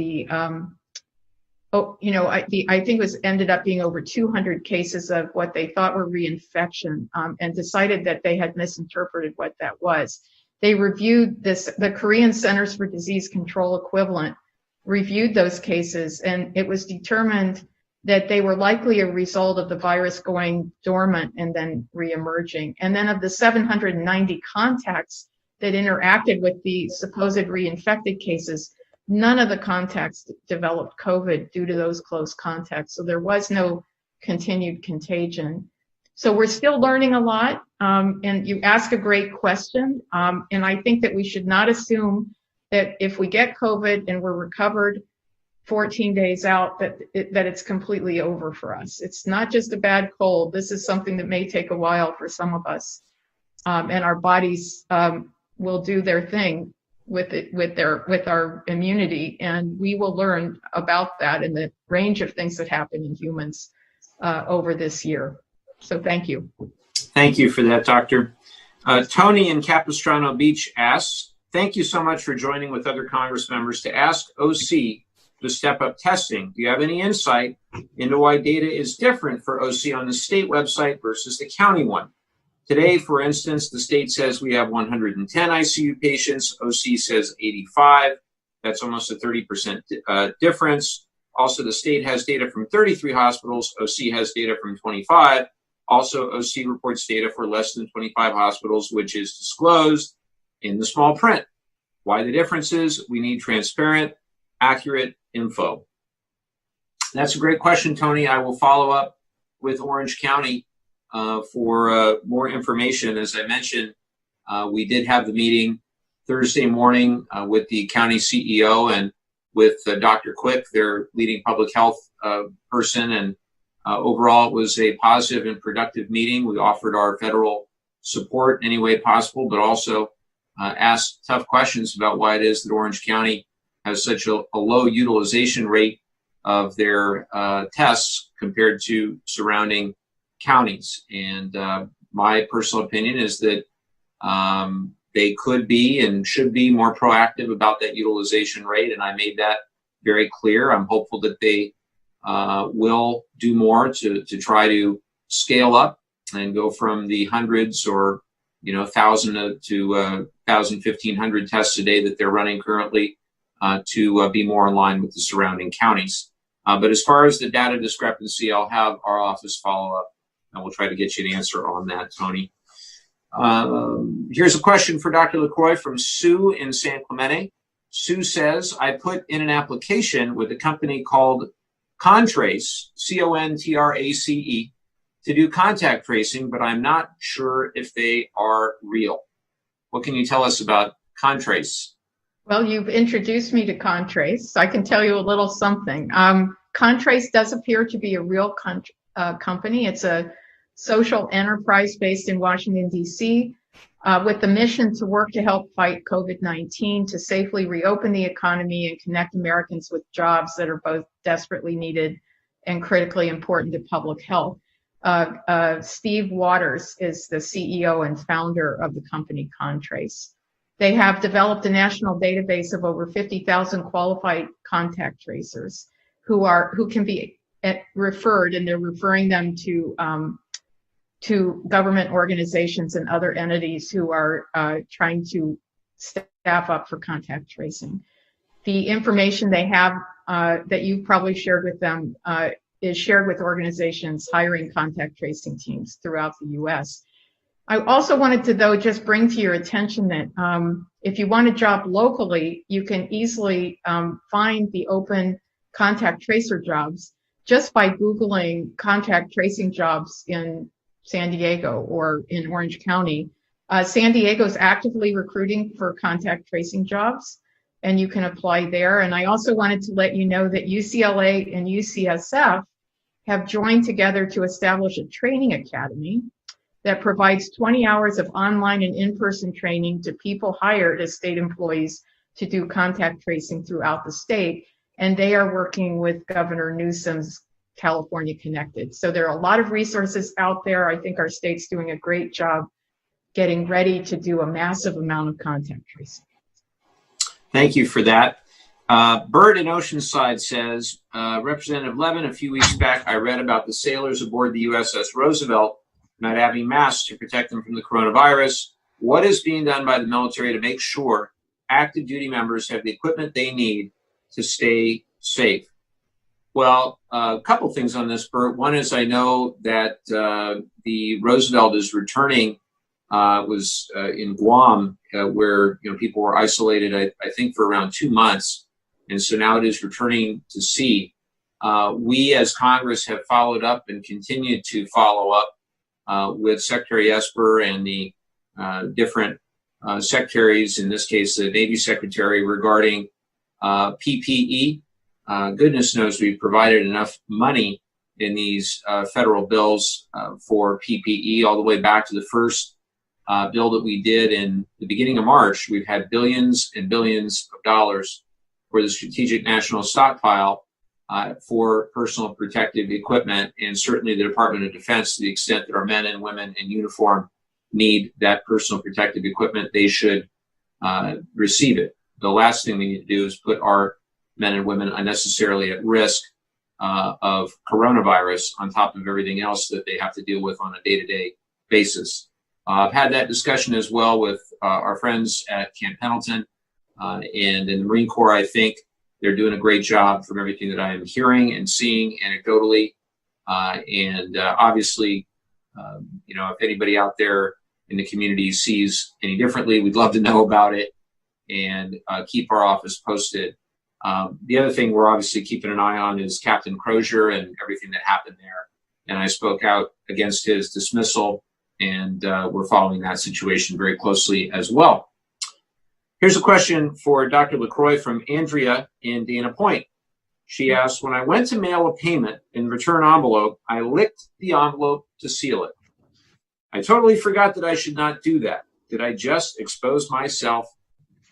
I think it ended up being over 200 cases of what they thought were reinfection, and decided that they had misinterpreted what that was. They reviewed the Korean Centers for Disease Control equivalent reviewed those cases, and it was determined that they were likely a result of the virus going dormant and then reemerging. And then of the 790 contacts that interacted with the supposed reinfected cases, none of the contacts developed COVID due to those close contacts. So there was no continued contagion. So we're still learning a lot. And you ask a great question. And I think that we should not assume that if we get COVID and we're recovered 14 days out, that it's completely over for us. It's not just a bad cold. This is something that may take a while for some of us. And our bodies will do their thing with our immunity, and we will learn about that and the range of things that happen in humans over this year. So thank you. Thank you for that, Doctor. Tony in Capistrano Beach asks, thank you so much for joining with other Congress members to ask OC to step up testing. Do you have any insight into why data is different for OC on the state website versus the county one? Today, for instance, the state says we have 110 ICU patients. OC says 85. That's almost a 30% difference. Also, the state has data from 33 hospitals. OC has data from 25. Also, OC reports data for less than 25 hospitals, which is disclosed in the small print. Why the difference is we need transparent, accurate info. That's a great question, Tony. I will follow up with Orange County for more information. As I mentioned, we did have the meeting Thursday morning with the county CEO and with Dr. Quick, their leading public health person. And overall, it was a positive and productive meeting. We offered our federal support in any way possible, but also ask tough questions about why it is that Orange County has such a low utilization rate of their tests compared to surrounding counties. And my personal opinion is that they could be and should be more proactive about that utilization rate, and I made that very clear. I'm hopeful that they will do more to try to scale up and go from the hundreds or 1,000 to 1,000, 1,500 tests a day that they're running currently to be more in line with the surrounding counties. But as far as the data discrepancy, I'll have our office follow up, and we'll try to get you an answer on that, Tony. Here's a question for Dr. LaCroix from Sue in San Clemente. Sue says, I put in an application with a company called Contrace, Contrace, to do contact tracing, but I'm not sure if they are real. What can you tell us about Contrace? Well, you've introduced me to Contrace, so I can tell you a little something. Contrace does appear to be a real company. It's a social enterprise based in Washington, D.C., with the mission to work to help fight COVID-19, to safely reopen the economy and connect Americans with jobs that are both desperately needed and critically important to public health. Steve Waters is the CEO and founder of the company Contrace. They have developed a national database of over 50,000 qualified contact tracers who can be referred, and they're referring them to government organizations and other entities who are trying to staff up for contact tracing. The information they have that you probably shared with them is shared with organizations hiring contact tracing teams throughout the U.S. I also wanted to, though, just bring to your attention that if you want a job locally, you can easily find the open contact tracer jobs just by Googling contact tracing jobs in San Diego or in Orange County. San Diego is actively recruiting for contact tracing jobs, and you can apply there. And I also wanted to let you know that UCLA and UCSF have joined together to establish a training academy that provides 20 hours of online and in-person training to people hired as state employees to do contact tracing throughout the state. And they are working with Governor Newsom's California Connected. So there are a lot of resources out there. I think our state's doing a great job getting ready to do a massive amount of contact tracing. Thank you for that. Bert in Oceanside says, Representative Levin, a few weeks back, I read about the sailors aboard the USS Roosevelt not having masks to protect them from the coronavirus. What is being done by the military to make sure active duty members have the equipment they need to stay safe? Well, a couple things on this, Bert. One is I know that the Roosevelt is returning, was in Guam, where people were isolated, I think, for around 2 months. And so now it is returning to sea. We as Congress have followed up and continued to follow up with Secretary Esper and the different secretaries, in this case, the Navy Secretary, regarding PPE. Goodness knows we've provided enough money in these federal bills for PPE all the way back to the first bill that we did in the beginning of March. We've had billions and billions of dollars for the Strategic National Stockpile for personal protective equipment, and certainly the Department of Defense, to the extent that our men and women in uniform need that personal protective equipment, they should receive it. The last thing we need to do is put our men and women unnecessarily at risk of coronavirus on top of everything else that they have to deal with on a day-to-day basis. I've had that discussion as well with our friends at Camp Pendleton and in the Marine Corps. I think they're doing a great job from everything that I am hearing and seeing anecdotally. Obviously, if anybody out there in the community sees any differently, we'd love to know about it and keep our office posted. The other thing we're obviously keeping an eye on is Captain Crozier and everything that happened there. And I spoke out against his dismissal, and we're following that situation very closely as well. Here's a question for Dr. LaCroix from Andrea in Dana Point. She asked, when I went to mail a payment in return envelope, I licked the envelope to seal it. I totally forgot that I should not do that. Did I just expose myself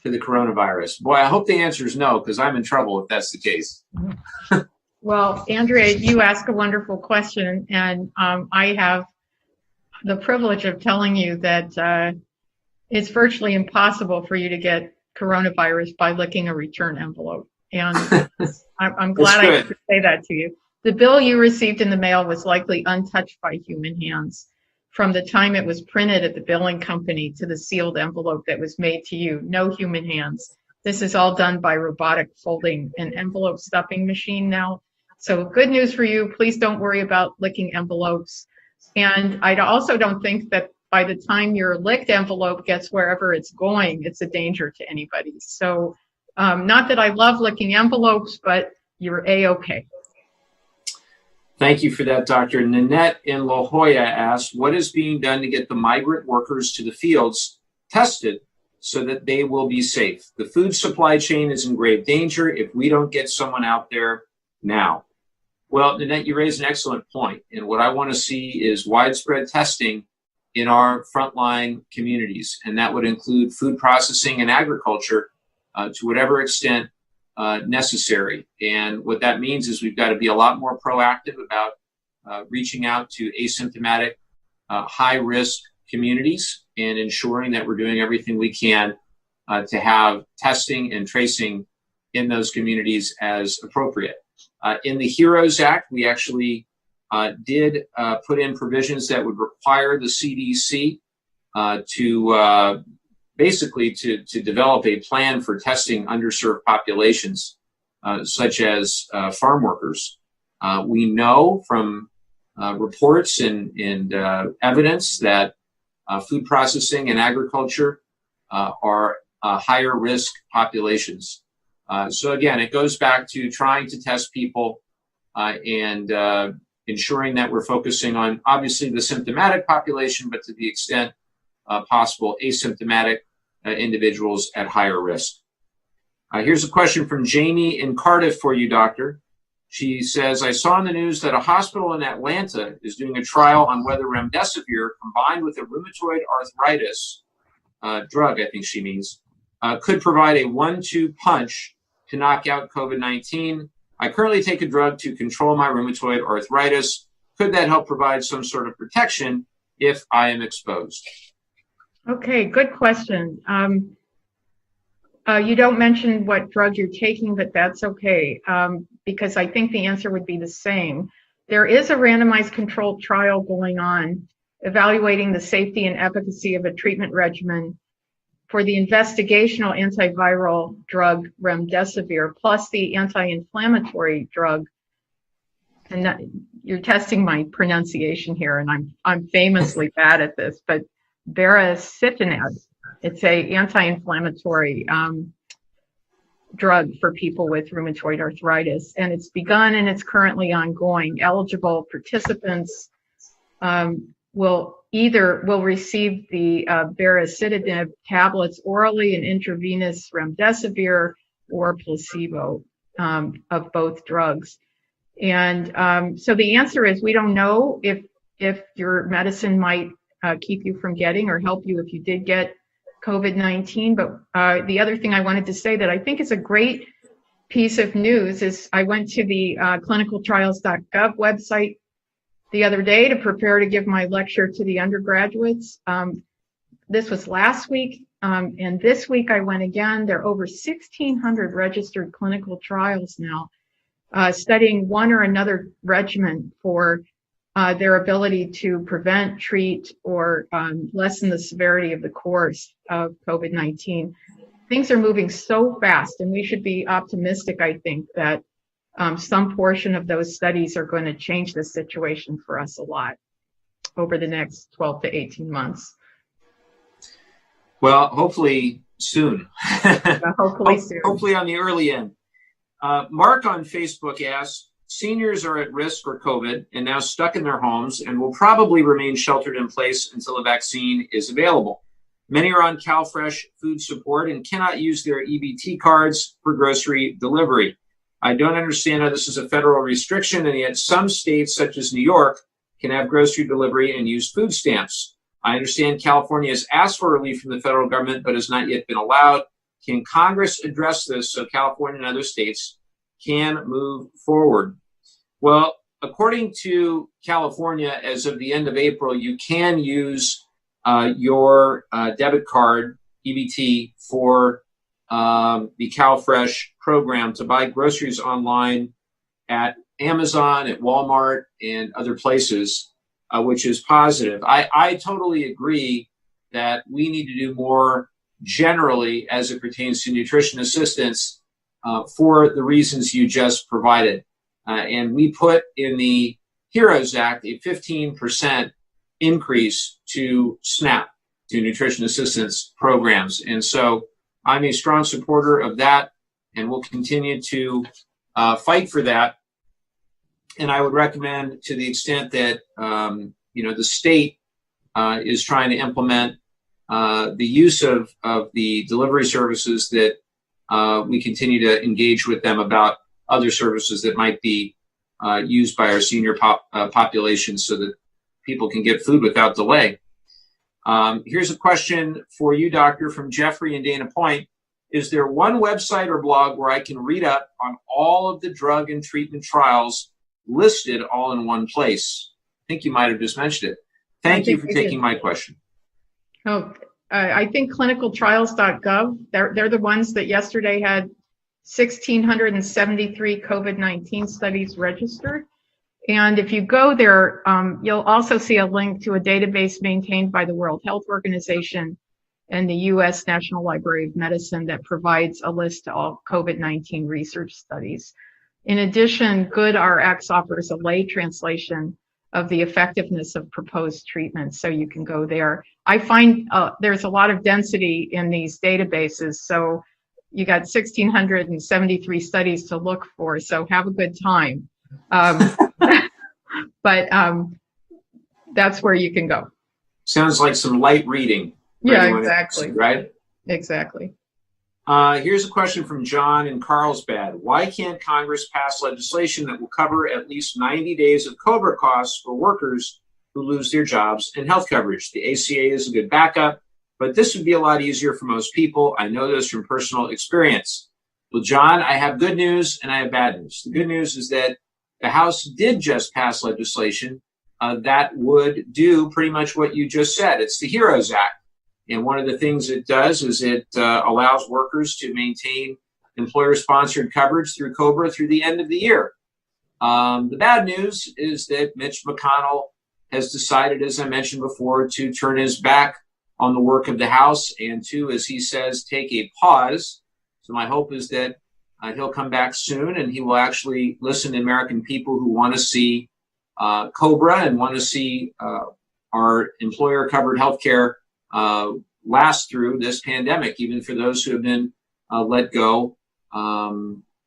to the coronavirus? Boy, I hope the answer is no, because I'm in trouble if that's the case. Well, Andrea, you ask a wonderful question, and I have the privilege of telling you that it's virtually impossible for you to get coronavirus by licking a return envelope. And I'm glad I could say that to you. The bill you received in the mail was likely untouched by human hands from the time it was printed at the billing company to the sealed envelope that was made to you. No human hands. This is all done by robotic folding and envelope stuffing machine now. So good news for you. Please don't worry about licking envelopes. And I also don't think that by the time your licked envelope gets wherever it's going, it's a danger to anybody. So not that I love licking envelopes, but you're A-okay. Thank you for that, Dr. Nanette in La Jolla asked, what is being done to get the migrant workers to the fields tested so that they will be safe? The food supply chain is in grave danger if we don't get someone out there now. Well, Nanette, you raise an excellent point. And what I want to see is widespread testing in our frontline communities. And that would include food processing and agriculture to whatever extent necessary. And what that means is we've got to be a lot more proactive about reaching out to asymptomatic, high-risk communities and ensuring that we're doing everything we can to have testing and tracing in those communities as appropriate. In the HEROES Act, we actually did put in provisions that would require the CDC to basically to develop a plan for testing underserved populations, such as farm workers. We know from reports and evidence that food processing and agriculture are higher risk populations. So again, it goes back to trying to test people and ensuring that we're focusing on obviously the symptomatic population, but to the extent possible, asymptomatic individuals at higher risk. Here's a question from Jamie in Cardiff for you, Doctor. She says, I saw in the news that a hospital in Atlanta is doing a trial on whether remdesivir combined with a rheumatoid arthritis drug, I think she means, could provide a 1-2 punch to knock out COVID-19. I currently take a drug to control my rheumatoid arthritis. Could that help provide some sort of protection if I am exposed? Okay, good question. You don't mention what drug you're taking, but that's okay, because I think the answer would be the same. There is a randomized controlled trial going on evaluating the safety and efficacy of a treatment regimen for the investigational antiviral drug remdesivir plus the anti-inflammatory drug. And you're testing my pronunciation here, and I'm famously bad at this, but baricitinib. It's a anti-inflammatory drug for people with rheumatoid arthritis, and it's begun and it's currently ongoing. Eligible participants will receive the baricitinib tablets orally and intravenous remdesivir or placebo of both drugs. And so the answer is we don't know if your medicine might keep you from getting or help you if you did get COVID-19. But the other thing I wanted to say that I think is a great piece of news is I went to the clinicaltrials.gov website the other day to prepare to give my lecture to the undergraduates. This was last week, and this week I went again. There are over 1,600 registered clinical trials now studying one or another regimen for their ability to prevent, treat, or lessen the severity of the course of COVID-19. Things are moving so fast, and we should be optimistic, I think, that some portion of those studies are going to change the situation for us a lot over the next 12 to 18 months. Well, hopefully soon. Hopefully soon. Hopefully on the early end. Mark on Facebook asks, seniors are at risk for COVID and now stuck in their homes and will probably remain sheltered in place until a vaccine is available. Many are on CalFresh food support and cannot use their EBT cards for grocery delivery. I don't understand how this is a federal restriction, and yet some states, such as New York, can have grocery delivery and use food stamps. I understand California has asked for relief from the federal government, but has not yet been allowed. Can Congress address this so California and other states can move forward? Well, according to California, as of the end of April, you can use your debit card, EBT, for the CalFresh program to buy groceries online at Amazon, at Walmart, and other places, which is positive. I totally agree that we need to do more generally as it pertains to nutrition assistance for the reasons you just provided. And we put in the HEROES Act a 15% increase to SNAP, to nutrition assistance programs. And so I'm a strong supporter of that, and will continue to fight for that. And I would recommend, to the extent that the state is trying to implement the use of the delivery services, that we continue to engage with them about other services that might be used by our senior population, so that people can get food without delay. Here's a question for you, Doctor, from Jeffrey in Dana Point. Is there one website or blog where I can read up on all of the drug and treatment trials listed all in one place? I think you might have just mentioned it. Thank you for taking my question. Oh, I think clinicaltrials.gov, they're the ones that yesterday had 1,673 COVID-19 studies registered. And if you go there, you'll also see a link to a database maintained by the World Health Organization and the U.S. National Library of Medicine that provides a list of all COVID-19 research studies. In addition, GoodRx offers a lay translation of the effectiveness of proposed treatments, so you can go there. I find there's a lot of density in these databases, so you got 1,673 studies to look for, so have a good time. But that's where you can go. Sounds like some light reading. Yeah, exactly. Right? Exactly. Here's a question from John in Carlsbad. Why can't Congress pass legislation that will cover at least 90 days of COBRA costs for workers who lose their jobs and health coverage? The ACA is a good backup, but this would be a lot easier for most people. I know this from personal experience. Well, John, I have good news and I have bad news. The good news is that the House did just pass legislation that would do pretty much what you just said. It's the HEROES Act. And one of the things it does is it allows workers to maintain employer-sponsored coverage through COBRA through the end of the year. The bad news is that Mitch McConnell has decided, as I mentioned before, to turn his back on the work of the House and to, as he says, take a pause. So my hope is that he'll come back soon and he will actually listen to American people who want to see COBRA and want to see our employer-covered health care last through this pandemic, even for those who have been let go,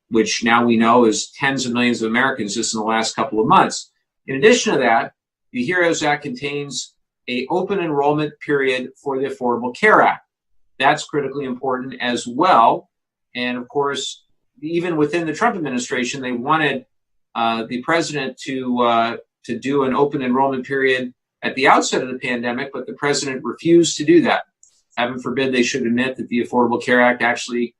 which now we know is tens of millions of Americans just in the last couple of months. In addition to that, the HEROES Act contains an open enrollment period for the Affordable Care Act. That's critically important as well. And of course, even within the Trump administration, they wanted the president to do an open enrollment period at the outset of the pandemic, but the president refused to do that. Heaven forbid they should admit that the Affordable Care Act actually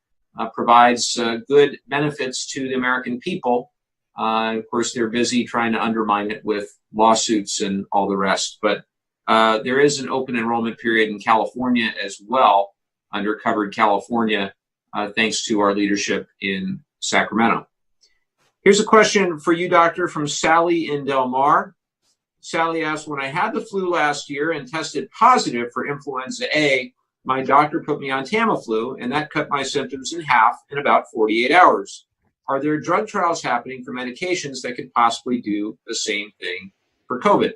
provides good benefits to the American people. Of course, they're busy trying to undermine it with lawsuits and all the rest. But there is an open enrollment period in California as well, under Covered California, thanks to our leadership in Sacramento. Here's a question for you, Doctor, from Sally in Del Mar. Sally asked, when I had the flu last year and tested positive for influenza A, my doctor put me on Tamiflu, and that cut my symptoms in half in about 48 hours. Are there drug trials happening for medications that could possibly do the same thing for COVID?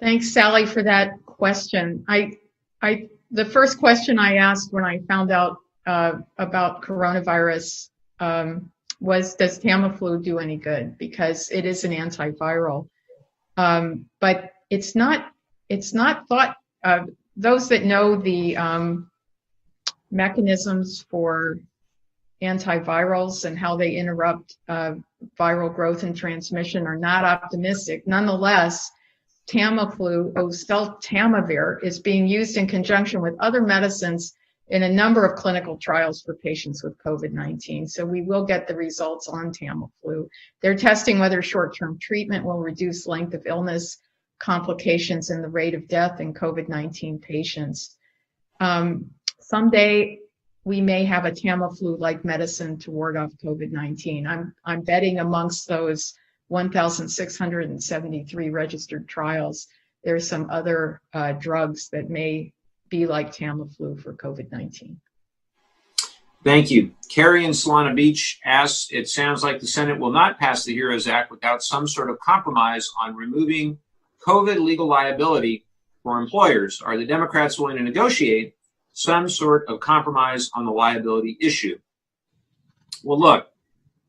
Thanks, Sally, for that question. The first question I asked when I found out about coronavirus was, does Tamiflu do any good? Because it is an antiviral. But it's not thought, those that know the mechanisms for antivirals and how they interrupt viral growth and transmission are not optimistic. Nonetheless, Tamiflu, oseltamivir, is being used in conjunction with other medicines in a number of clinical trials for patients with COVID-19. So we will get the results on Tamiflu. They're testing whether short-term treatment will reduce length of illness, complications, and the rate of death in COVID-19 patients. Someday we may have a Tamiflu-like medicine to ward off COVID-19. I'm betting amongst those 1,673 registered trials, there's some other drugs that may be like Tamiflu for COVID-19. Thank you. Carrie in Solana Beach asks, it sounds like the Senate will not pass the HEROES Act without some sort of compromise on removing COVID legal liability for employers. Are the Democrats willing to negotiate some sort of compromise on the liability issue? Well, look,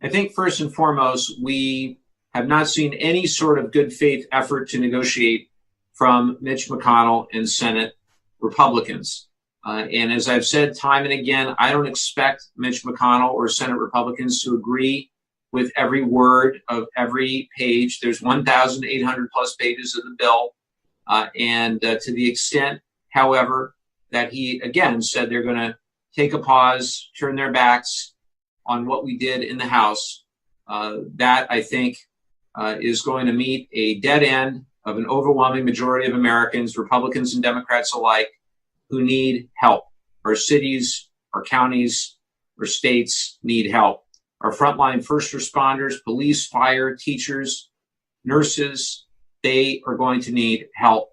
I think first and foremost, we have not seen any sort of good faith effort to negotiate from Mitch McConnell and Senate Republicans. And as I've said time and again, I don't expect Mitch McConnell or Senate Republicans to agree with every word of every page. There's 1,800 plus pages of the bill. And to the extent, however, that he again said they're going to take a pause, turn their backs on what we did in the House, that I think is going to meet a dead end of an overwhelming majority of Americans, Republicans and Democrats alike, who need help. Our cities, our counties, our states need help. Our frontline first responders, police, fire, teachers, nurses, they are going to need help.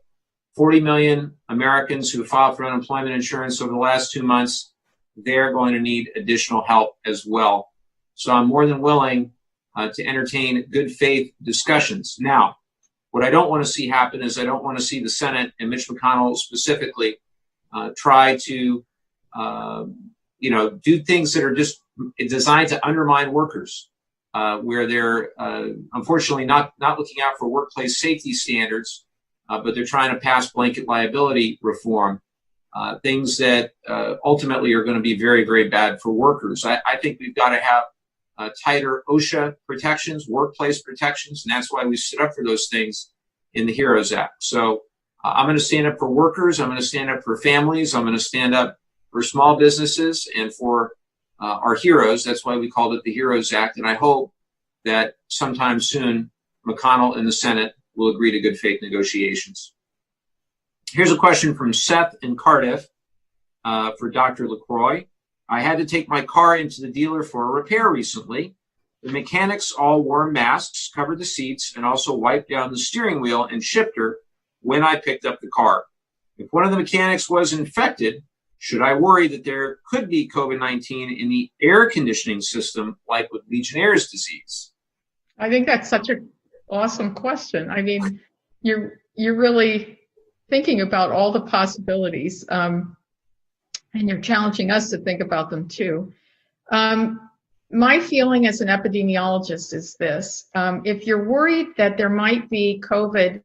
40 million Americans who filed for unemployment insurance over the last 2 months, they're going to need additional help as well. So I'm more than willing to entertain good faith discussions. Now, what I don't want to see happen is I don't want to see the Senate and Mitch McConnell specifically try to, do things that are just designed to undermine workers, where they're unfortunately not looking out for workplace safety standards, but they're trying to pass blanket liability reform, things that ultimately are going to be very, very bad for workers. I think we've got to have tighter OSHA protections, workplace protections, and that's why we stood up for those things in the HEROES Act. So I'm going to stand up for workers. I'm going to stand up for families. I'm going to stand up for small businesses and for our heroes. That's why we called it the HEROES Act. And I hope that sometime soon McConnell and the Senate will agree to good faith negotiations. Here's a question from Seth in Cardiff for Dr. LaCroix. I had to take my car into the dealer for a repair recently. The mechanics all wore masks, covered the seats, and also wiped down the steering wheel and shifter when I picked up the car. If one of the mechanics was infected, should I worry that there could be COVID-19 in the air conditioning system, like with Legionnaire's disease? I think that's such an awesome question. I mean, you're really thinking about all the possibilities, and you're challenging us to think about them too. My feeling as an epidemiologist is this. If you're worried that there might be COVID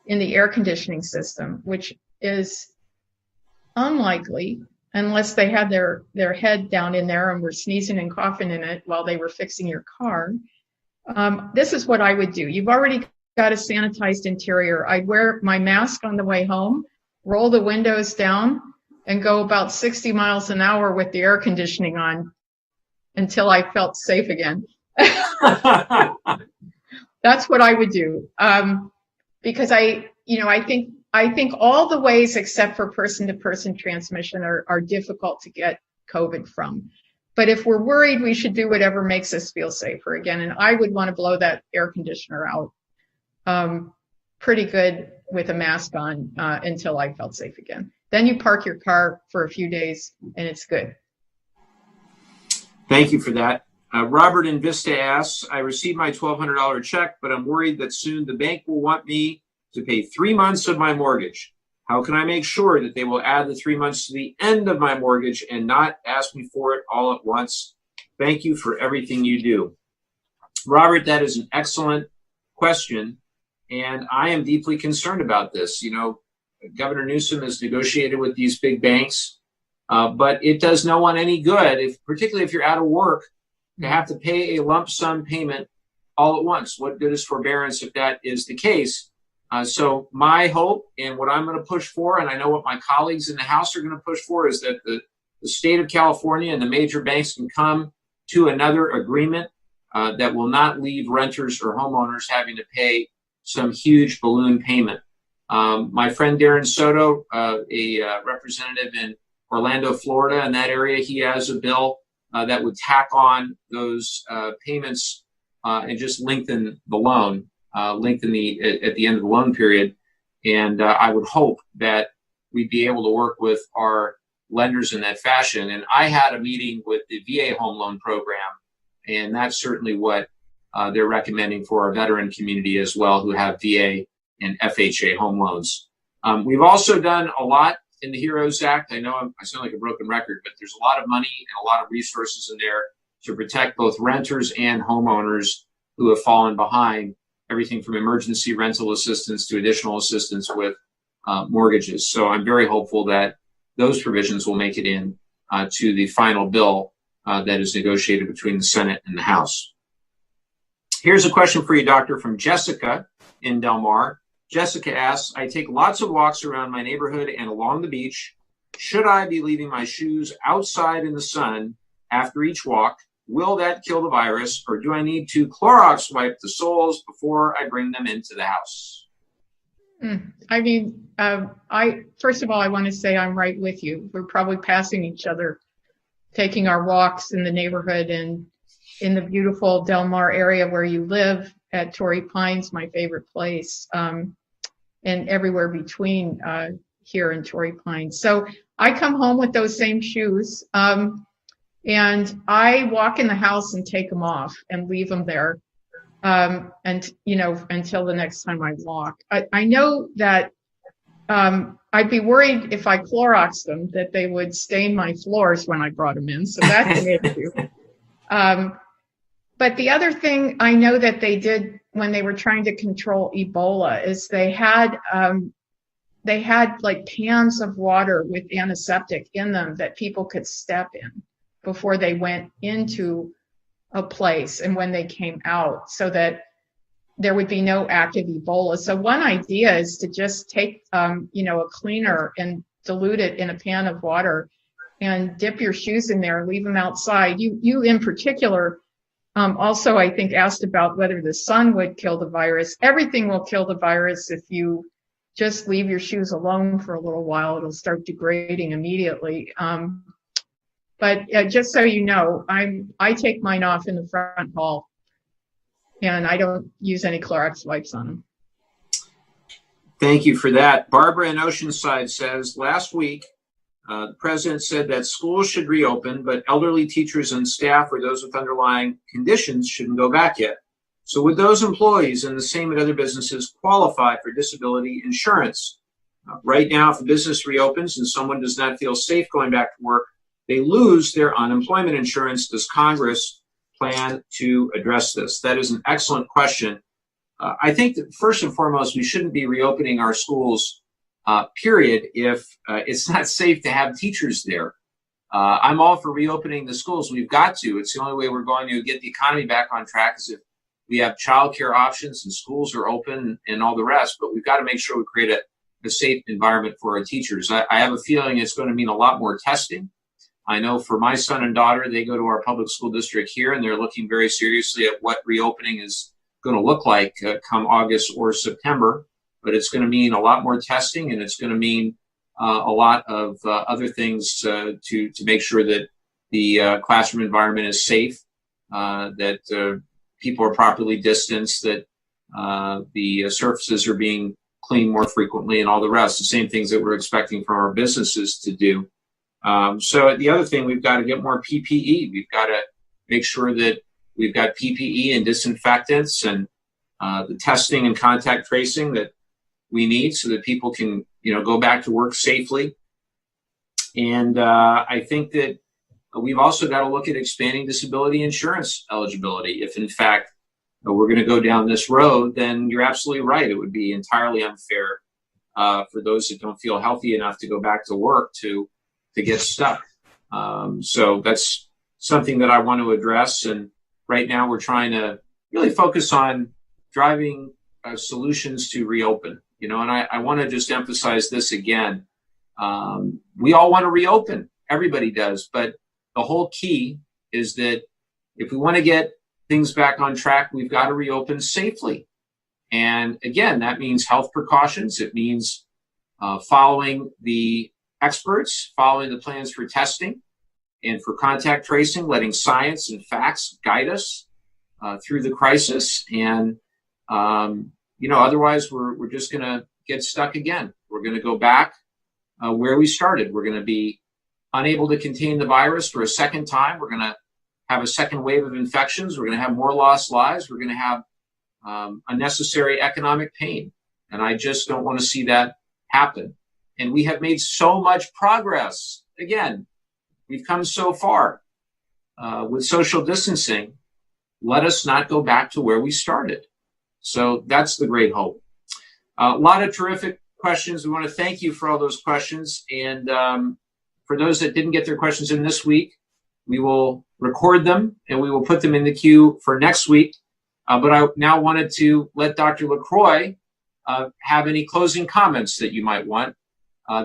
in the air conditioning system, which is unlikely unless they had their head down in there and were sneezing and coughing in it while they were fixing your car, this is what I would do. You've already got a sanitized interior. I'd wear my mask on the way home, roll the windows down, and go about 60 miles an hour with the air conditioning on until I felt safe again. That's what I would do. Because I think all the ways except for person-to-person transmission are difficult to get COVID from. But if we're worried, we should do whatever makes us feel safer again. And I would want to blow that air conditioner out pretty good with a mask on until I felt safe again. Then you park your car for a few days and it's good. Thank you for that. Robert in Vista asks, I received my $1,200 check, but I'm worried that soon the bank will want me to pay 3 months of my mortgage. How can I make sure that they will add the 3 months to the end of my mortgage and not ask me for it all at once? Thank you for everything you do. Robert, that is an excellent question, and I am deeply concerned about this. You know, Governor Newsom has negotiated with these big banks, but it does no one any good, particularly if you're out of work, to have to pay a lump sum payment all at once. What good is forbearance if that is the case? So my hope and what I'm going to push for, and I know what my colleagues in the House are going to push for, is that the state of California and the major banks can come to another agreement that will not leave renters or homeowners having to pay some huge balloon payment. My friend Darren Soto, a representative in Orlando, Florida, in that area, he has a bill that would tack on those payments and just lengthen the loan, at the end of the loan period. And I would hope that we'd be able to work with our lenders in that fashion. And I had a meeting with the VA home loan program, and that's certainly what they're recommending for our veteran community as well, who have VA and FHA home loans. We've also done a lot in the HEROES Act. I know I sound like a broken record, but there's a lot of money and a lot of resources in there to protect both renters and homeowners who have fallen behind, everything from emergency rental assistance to additional assistance with mortgages. So I'm very hopeful that those provisions will make it in to the final bill that is negotiated between the Senate and the House. Here's a question for you, Doctor, from Jessica in Del Mar. Jessica asks, I take lots of walks around my neighborhood and along the beach. Should I be leaving my shoes outside in the sun after each walk? Will that kill the virus, or do I need to Clorox wipe the soles before I bring them into the house? I mean, first of all, I want to say I'm right with you. We're probably passing each other, taking our walks in the neighborhood and in the beautiful Del Mar area where you live at Torrey Pines, my favorite place, and everywhere between here and Torrey Pines. So I come home with those same shoes, and I walk in the house and take them off and leave them there, and until the next time I walk. I know that I'd be worried if I Cloroxed them that they would stain my floors when I brought them in, so that's an issue. But the other thing I know that they did when they were trying to control Ebola is they had like pans of water with antiseptic in them that people could step in before they went into a place and when they came out, so that there would be no active Ebola. So one idea is to just take a cleaner and dilute it in a pan of water and dip your shoes in there and leave them outside. You in particular also, I think, asked about whether the sun would kill the virus. Everything will kill the virus if you just leave your shoes alone for a little while. It'll start degrading immediately. But just so you know, I take mine off in the front hall, and I don't use any Clorox wipes on them. Thank you for that. Barbara in Oceanside says, last week, the president said that schools should reopen, but elderly teachers and staff or those with underlying conditions shouldn't go back yet. So would those employees, and the same at other businesses, qualify for disability insurance? Right now, if a business reopens and someone does not feel safe going back to work, they lose their unemployment insurance. Does Congress plan to address this? That is an excellent question. I think that first and foremost, we shouldn't be reopening our schools, period, if it's not safe to have teachers there. I'm all for reopening the schools. We've got to. It's the only way we're going to get the economy back on track is if we have childcare options and schools are open and all the rest. But we've got to make sure we create a safe environment for our teachers. I have a feeling it's going to mean a lot more testing. I know for my son and daughter, they go to our public school district here, and they're looking very seriously at what reopening is going to look like come August or September. But it's going to mean a lot more testing, and it's going to mean a lot of other things to make sure that the classroom environment is safe, that people are properly distanced, that the surfaces are being cleaned more frequently, and all the rest, the same things that we're expecting from our businesses to do. So the other thing, we've got to get more PPE. We've got to make sure that we've got PPE and disinfectants and the testing and contact tracing that we need so that people can, go back to work safely. And I think that we've also got to look at expanding disability insurance eligibility. If in fact we're going to go down this road, then you're absolutely right. It would be entirely unfair for those that don't feel healthy enough to go back to work to get stuck. So that's something that I want to address. And right now we're trying to really focus on driving solutions to reopen. And I want to just emphasize this again. We all want to reopen. Everybody does. But the whole key is that if we want to get things back on track, we've got to reopen safely. And again, that means health precautions. It means following the experts, following the plans for testing and for contact tracing, letting science and facts guide us through the crisis. And, otherwise we're just going to get stuck again. We're going to go back where we started. We're going to be unable to contain the virus for a second time. We're going to have a second wave of infections. We're going to have more lost lives. We're going to have unnecessary economic pain. And I just don't want to see that happen. And we have made so much progress. Again, we've come so far with social distancing. Let us not go back to where we started. So that's the great hope. A lot of terrific questions. We want to thank you for all those questions. And for those that didn't get their questions in this week, we will record them and we will put them in the queue for next week. But I now wanted to let Dr. LaCroix have any closing comments that you might want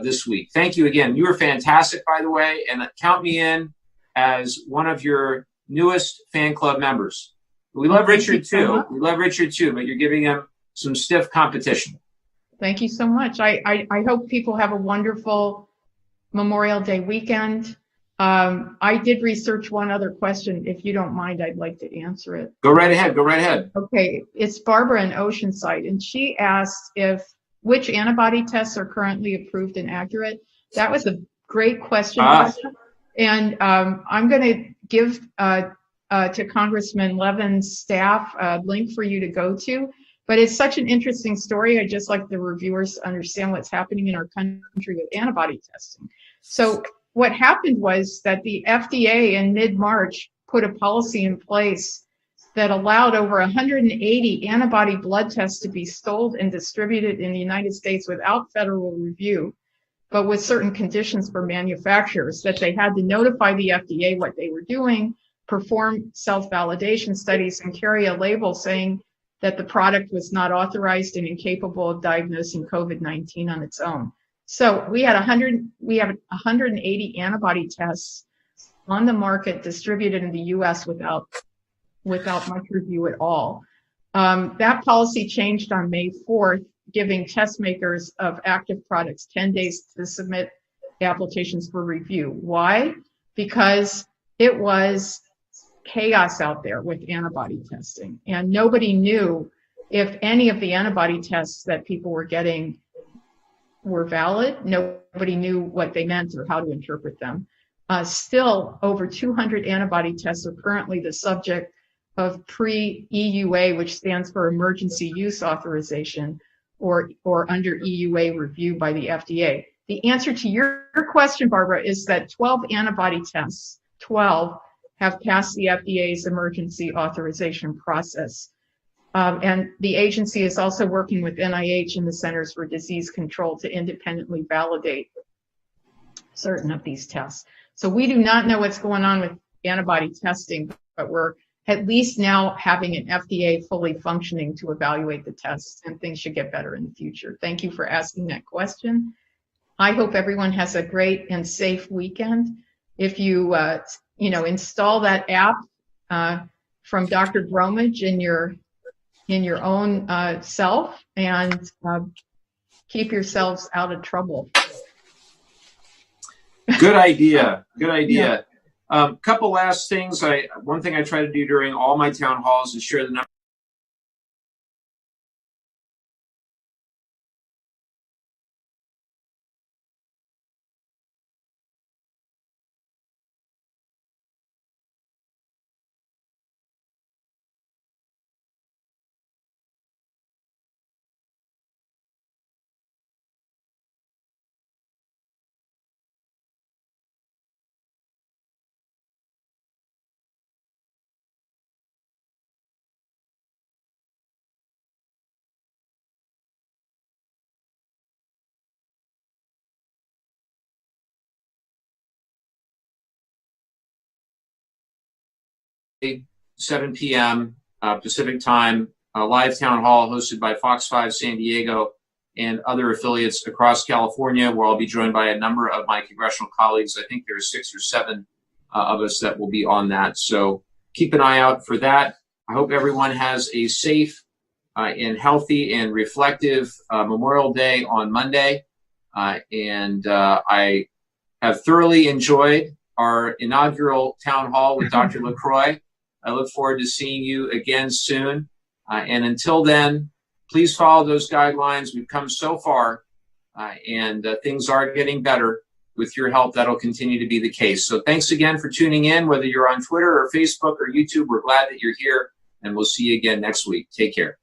this week. Thank you again. You were fantastic, by the way, and count me in as one of your newest fan club members. We love Richard too. We love Richard too, but you're giving him some stiff competition. Thank you so much. I hope people have a wonderful Memorial Day weekend. I did research one other question. If you don't mind, I'd like to answer it. Go right ahead. Go right ahead. Okay. It's Barbara in Oceanside, and she asked which antibody tests are currently approved and accurate. That was a great question. And I'm going to give to Congressman Levin's staff a link for you to go to. But it's such an interesting story. I'd just like the reviewers to understand what's happening in our country with antibody testing. So what happened was that the FDA in mid-March put a policy in place that allowed over 180 antibody blood tests to be sold and distributed in the United States without federal review, but with certain conditions for manufacturers, that they had to notify the FDA what they were doing, perform self-validation studies, and carry a label saying that the product was not authorized and incapable of diagnosing COVID-19 on its own. So we have 180 antibody tests on the market distributed in the U.S. without much review at all. That policy changed on May 4th, giving test makers of active products 10 days to submit applications for review. Why? Because it was chaos out there with antibody testing, and nobody knew if any of the antibody tests that people were getting were valid. Nobody knew what they meant or how to interpret them. Still, over 200 antibody tests are currently the subject of pre-EUA, which stands for Emergency Use Authorization, or under EUA review by the FDA. The answer to your question, Barbara, is that 12 antibody tests, 12, have passed the FDA's emergency authorization process. And the agency is also working with NIH and the Centers for Disease Control to independently validate certain of these tests. So we do not know what's going on with antibody testing, but we're at least now having an FDA fully functioning to evaluate the tests, and things should get better in the future. Thank you for asking that question. I hope everyone has a great and safe weekend. If you, install that app from Dr. Bromage in your own self, and keep yourselves out of trouble. Good idea. Good idea. Couple last things. One thing I try to do during all my town halls is share the number. Seven p.m. Pacific time live town hall hosted by Fox 5 San Diego and other affiliates across California, where I'll be joined by a number of my congressional colleagues. I think there are 6 or 7 of us that will be on that. So keep an eye out for that. I hope everyone has a safe and healthy and reflective Memorial Day on Monday. I have thoroughly enjoyed our inaugural town hall with Dr. LaCroix. I look forward to seeing you again soon. And until then, please follow those guidelines. We've come so far, and things are getting better. With your help, that'll continue to be the case. So thanks again for tuning in, whether you're on Twitter or Facebook or YouTube. We're glad that you're here, and we'll see you again next week. Take care.